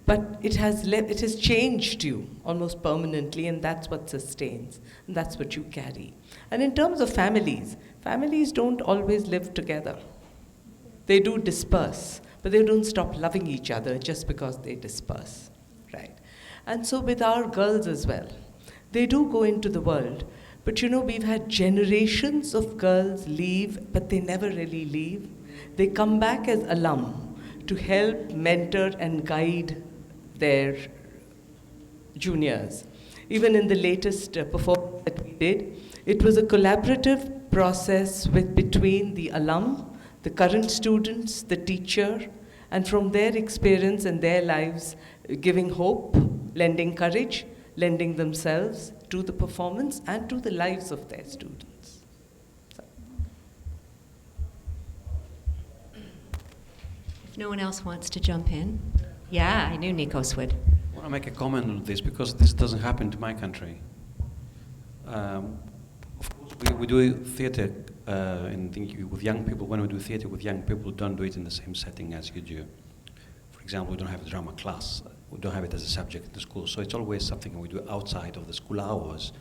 but it has changed you almost permanently, and that's what sustains, and that's what you carry. And in terms of families don't always live together. They do disperse, but they don't stop loving each other just because they disperse, right? And so with our girls as well, they do go into the world, but we've had generations of girls leave, but they never really leave. They come back as alum to help, mentor, and guide their juniors. Even in the latest performance that we did, it was a collaborative process between the alum, the current students, the teacher, and from their experience and their lives, giving hope, lending courage, lending themselves to the performance and to the lives of their students. No one else wants to jump in? Yeah, I knew Nikos would. I want to make a comment on this because this doesn't happen to my country. Of course, we do theater with young people. When we do theater with young people, we don't do it in the same setting as you do. For example, we don't have a drama class. We don't have it as a subject in the school. So it's always something we do outside of the school hours,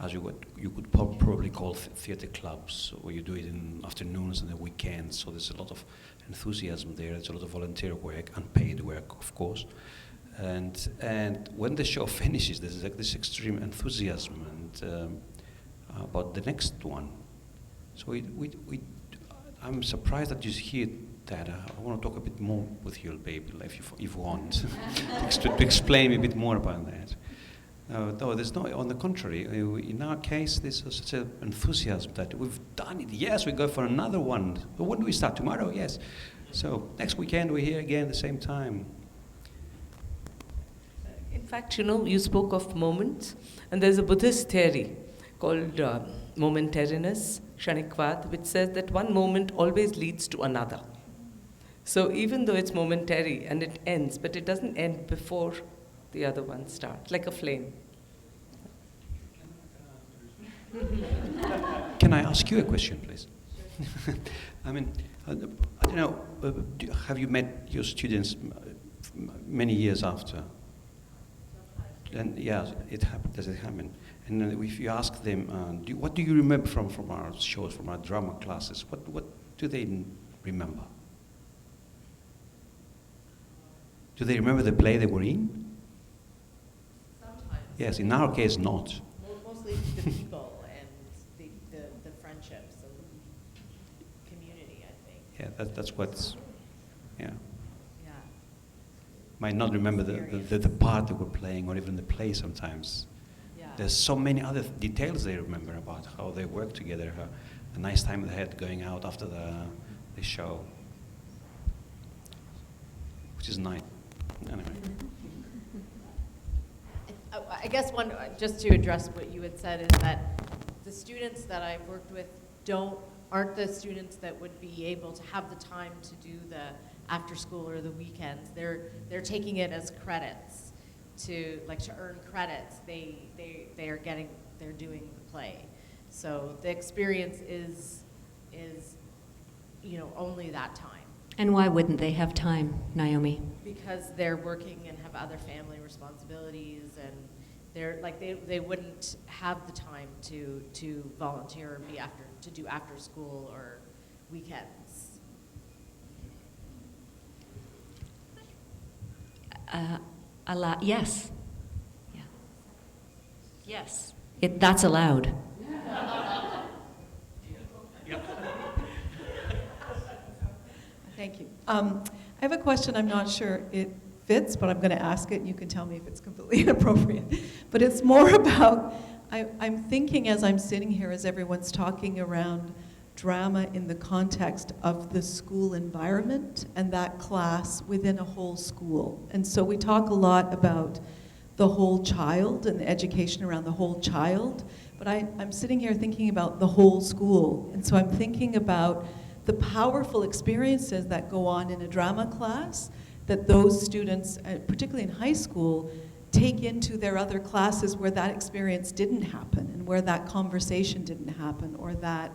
as you could probably call theater clubs, or you do it in afternoons and the weekends. So there's a lot of enthusiasm there. There's a lot of volunteer work, unpaid work, of course. And when the show finishes, there's like this extreme enthusiasm and about the next one. So I'm surprised that you hear that. I want to talk a bit more with you, baby, if you want, to explain a bit more about that. No, there's no. On the contrary, in our case, there's such an enthusiasm that we've done it. Yes, we go for another one. But when do we start? Tomorrow? Yes. So next weekend we're here again at the same time. In fact, you spoke of moments, and there's a Buddhist theory called momentariness, Kshanikvad, which says that one moment always leads to another. So even though it's momentary and it ends, but it doesn't end before the other one starts, like a flame. Can I ask you a question, please? I mean, I don't know, have you met your students many years after? And yeah, does it happen? And if you ask them, what do you remember from our shows, from our drama classes, what do they remember? Do they remember the play they were in? Yes, in our case, not. Mostly the people and the friendships and the community. yeah, that's what's, yeah. Yeah. Might not remember the part they were playing or even the play sometimes. Yeah. There's so many other details they remember about how they work together, a nice time they had going out after the show, which is nice. Anyway. I guess just to address what you had said is that the students that I've worked with aren't the students that would be able to have the time to do the after school or the weekends. They're taking it as credits to earn credits. They're doing the play. So the experience is only that time. And why wouldn't they have time, Naomi? Because they're working and have other family responsibilities, and they wouldn't have the time to volunteer or to do after school or weekends. Yes. Yeah. Yes. That's allowed. Thank you. I have a question. I'm not sure it fits, but I'm going to ask it. You can tell me if it's completely inappropriate. But it's more about, I'm thinking as I'm sitting here, as everyone's talking around drama in the context of the school environment and that class within a whole school. And so we talk a lot about the whole child and the education around the whole child, but I'm sitting here thinking about the whole school. And so I'm thinking about the powerful experiences that go on in a drama class that those students, particularly in high school, take into their other classes where that experience didn't happen and where that conversation didn't happen or that,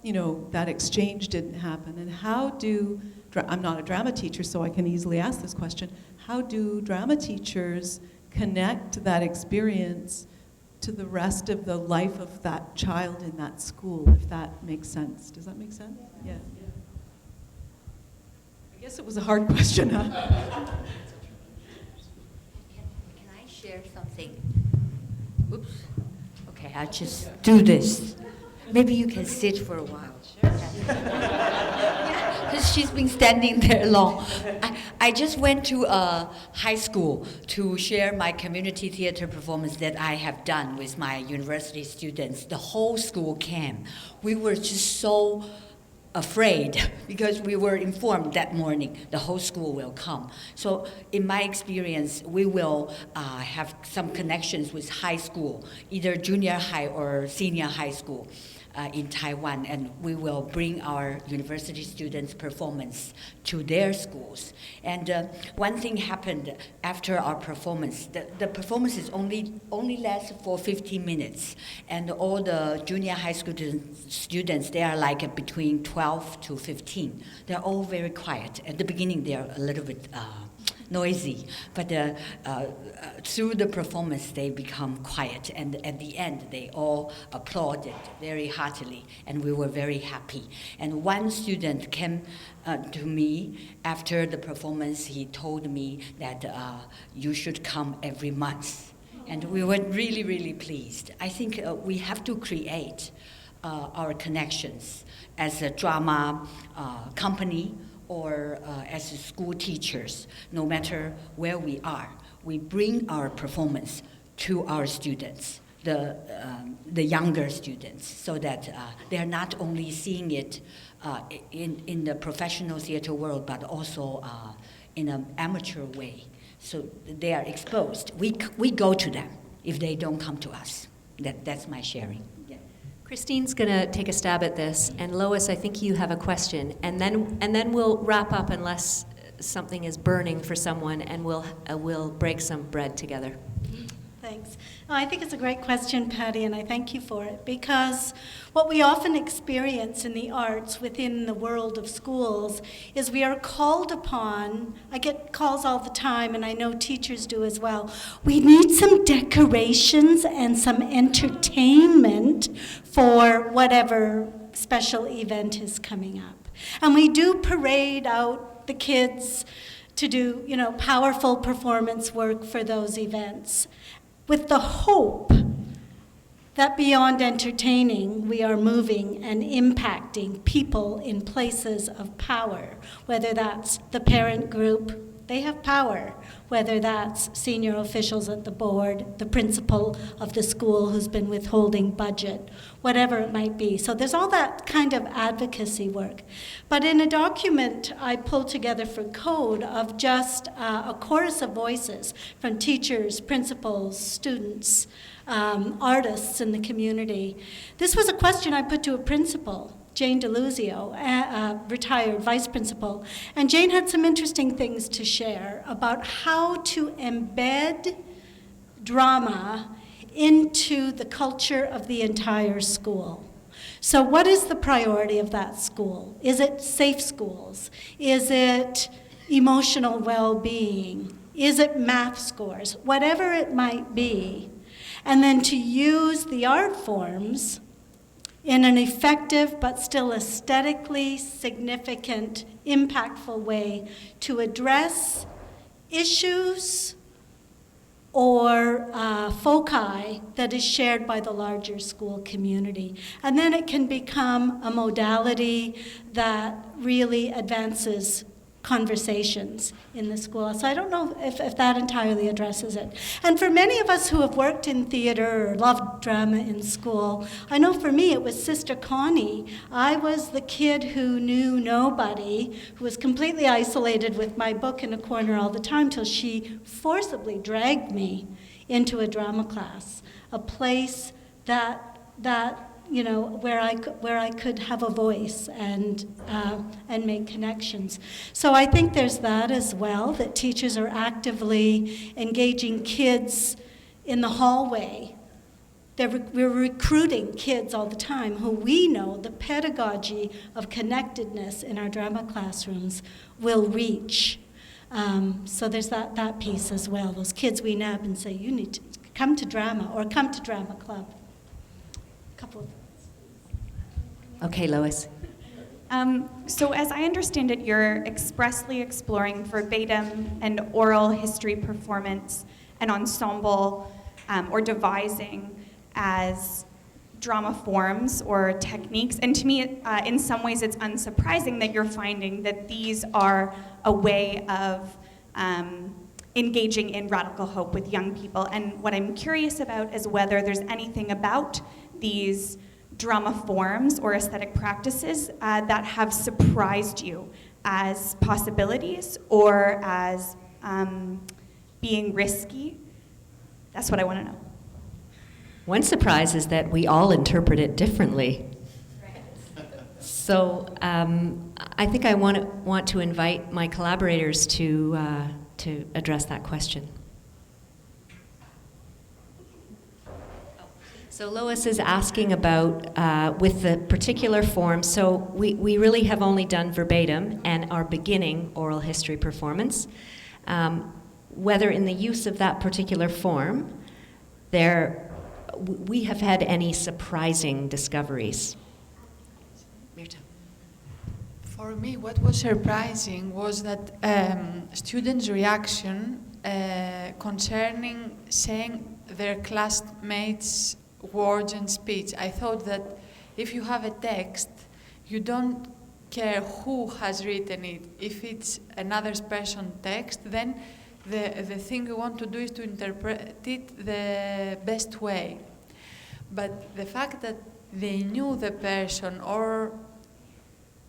that exchange didn't happen. And how do, I'm not a drama teacher, so I can easily ask this question, how do drama teachers connect that experience to the rest of the life of that child in that school, if that makes sense? Does that make sense? Yeah. I guess it was a hard question, huh? Can I share something? Oops. Okay, I'll just do this. Maybe you can sit for a while. Because she's been standing there long. I just went to a high school to share my community theater performance that I have done with my university students. The whole school came. We were just so afraid because we were informed that morning the whole school will come. So in my experience, we will have some connections with high school, either junior high or senior high school. In Taiwan, and we will bring our university students' performance to their schools. And one thing happened after our performance. The performance is only lasts for 15 minutes, and all the junior high school students, they are like between 12 to 15. They're all very quiet. At the beginning, they're a little bit noisy, but through the performance they become quiet, and at the end they all applauded very heartily, and we were very happy. And one student came to me after the performance. He told me that you should come every month, and we were really, really pleased. I think we have to create our connections as a drama company or as school teachers, no matter where we are. We bring our performance to our students, the younger students, so that they're not only seeing it in the professional theater world, but also in an amateur way. So they are exposed. We go to them if they don't come to us. That's my sharing. Christine's going to take a stab at this, and Lois, I think you have a question, and then we'll wrap up unless something is burning for someone, and we'll break some bread together. Thanks. No, I think it's a great question, Patty, and I thank you for it, because what we often experience in the arts within the world of schools is we are called upon. I get calls all the time, and I know teachers do as well. We need some decorations and some entertainment for whatever special event is coming up. And we do parade out the kids to do, powerful performance work for those events, with the hope that beyond entertaining, we are moving and impacting people in places of power, whether that's the parent group, they have power, whether that's senior officials at the board, the principal of the school who's been withholding budget, whatever it might be. So there's all that kind of advocacy work. But in a document I pulled together for Code of just a chorus of voices from teachers, principals, students, artists in the community. This was a question I put to a principal, Jane DeLuzio, a retired vice principal, and Jane had some interesting things to share about how to embed drama into the culture of the entire school. So what is the priority of that school? Is it safe schools? Is it emotional well-being? Is it math scores? Whatever it might be. And then to use the art forms in an effective but still aesthetically significant, impactful way to address issues or foci that is shared by the larger school community. And then it can become a modality that really advances conversations in the school. So I don't know if that entirely addresses it. And for many of us who have worked in theater or loved drama in school, I know for me it was Sister Connie. I was the kid who knew nobody, who was completely isolated with my book in a corner all the time till she forcibly dragged me into a drama class, a place that you know, where I could have a voice and make connections. So I think there's that as well, that teachers are actively engaging kids in the hallway. We're recruiting kids all the time who we know the pedagogy of connectedness in our drama classrooms will reach. So there's that piece as well. Those kids we nab and say, you need to come to drama or come to drama club. Couple of Okay, Lois. So as I understand it, you're expressly exploring verbatim and oral history performance and ensemble or devising as drama forms or techniques. And to me, in some ways, it's unsurprising that you're finding that these are a way of engaging in radical hope with young people. And what I'm curious about is whether there's anything about these drama forms or aesthetic practices that have surprised you as possibilities or as being risky? That's what I want to know. One surprise is that we all interpret it differently. So I think I want to invite my collaborators to address that question. So Lois is asking about, with the particular form, so we really have only done verbatim and are beginning oral history performance. Whether in the use of that particular form, we have had any surprising discoveries. Mirta. For me, what was surprising was that students' reaction concerning saying their classmates' words and speech. I thought that if you have a text, you don't care who has written it. If it's another person's text, then the thing you want to do is to interpret it the best way. But the fact that they knew the person or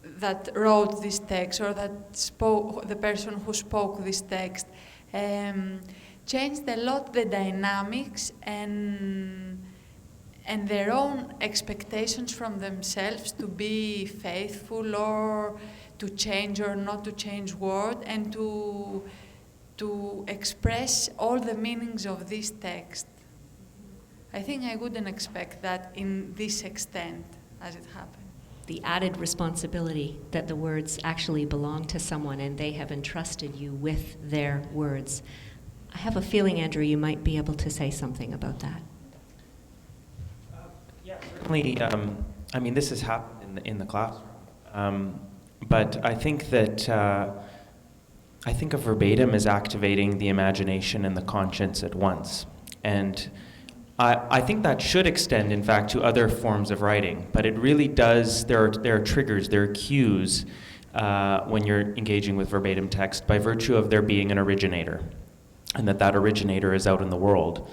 that wrote this text or that spoke, the person who spoke this text, changed a lot the dynamics and their own expectations from themselves to be faithful or to change or not to change word and to express all the meanings of this text. I think I wouldn't expect that in this extent as it happened. The added responsibility that the words actually belong to someone and they have entrusted you with their words. I have a feeling, Andrew, you might be able to say something about that. Certainly, I mean, this has happened in the classroom, but I think that I think a verbatim is activating the imagination and the conscience at once, and I think that should extend, in fact, to other forms of writing, but it really does, there are triggers, there are cues when you're engaging with verbatim text by virtue of there being an originator, and that originator is out in the world.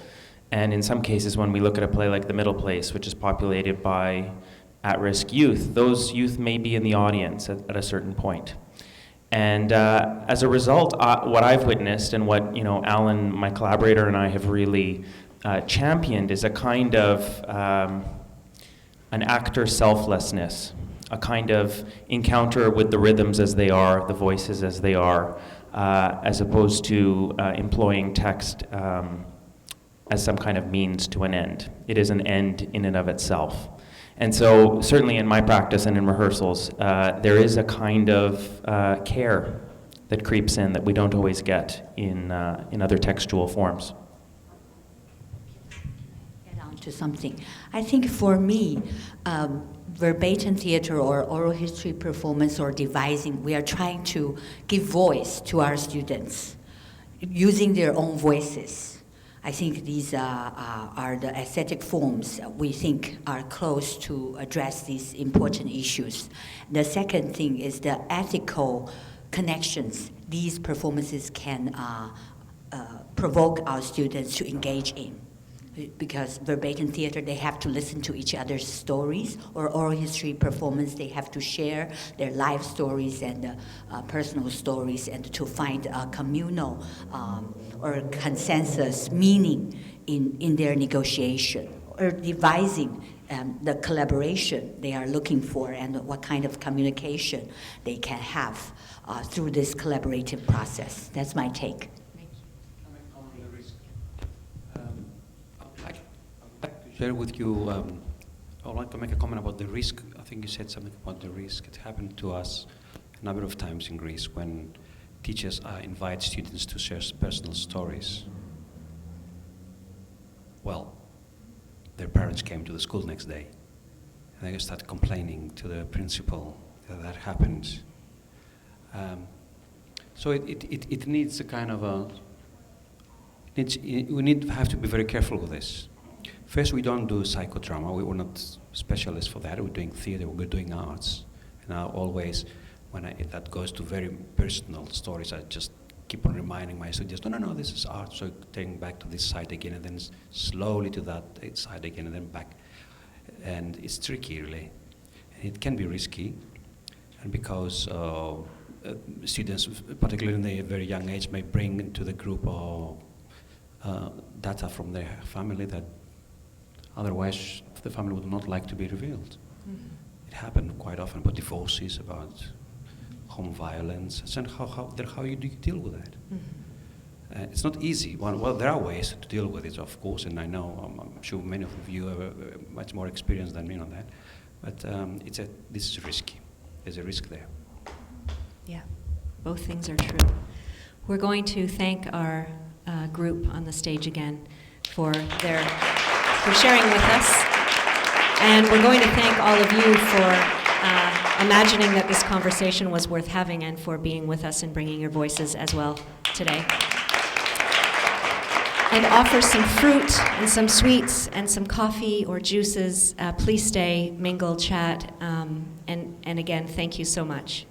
And in some cases, when we look at a play like The Middle Place, which is populated by at-risk youth, those youth may be in the audience at a certain point. And as a result, what I've witnessed and what Alan, my collaborator, and I have really championed is a kind of an actor selflessness, a kind of encounter with the rhythms as they are, the voices as they are, as opposed to employing text as some kind of means to an end. It is an end in and of itself. And so certainly in my practice and in rehearsals, there is a kind of care that creeps in that we don't always get in other textual forms. Get on to something. I think for me, verbatim theater or oral history performance or devising, we are trying to give voice to our students using their own voices. I think these are the aesthetic forms we think are close to address these important issues. The second thing is the ethical connections these performances can provoke our students to engage in. Because verbatim theater, they have to listen to each other's stories, or oral history performance, they have to share their life stories and personal stories, and to find a communal or consensus meaning in their negotiation, or devising the collaboration they are looking for, and what kind of communication they can have through this collaborative process. That's my take. Share with you, I would like to make a comment about the risk. I think you said something about the risk. It happened to us a number of times in Greece when teachers invite students to share personal stories. Well, their parents came to the school next day and they started complaining to the principal that happened. So it needs a kind of we have to be very careful with this. First, we don't do psychodrama. We're not specialists for that. We're doing theater, we're doing arts. And I always, when that goes to very personal stories, I just keep on reminding my students, no, this is art. So taking back to this side again, and then slowly to that side again, and then back. And it's tricky, really. And it can be risky. And because students, particularly in a very young age, may bring into the group data from their family that otherwise the family would not like to be revealed. Mm-hmm. It happened quite often about divorces, about home violence, and how do you deal with that? Mm-hmm. It's not easy. Well, there are ways to deal with it, of course, and I know, I'm sure many of you have much more experience than me on that, but this is risky. There's a risk there. Yeah, both things are true. We're going to thank our group on the stage again for sharing with us. And we're going to thank all of you for imagining that this conversation was worth having and for being with us and bringing your voices as well today. And offer some fruit and some sweets and some coffee or juices. Please stay, mingle, chat, and again, thank you so much.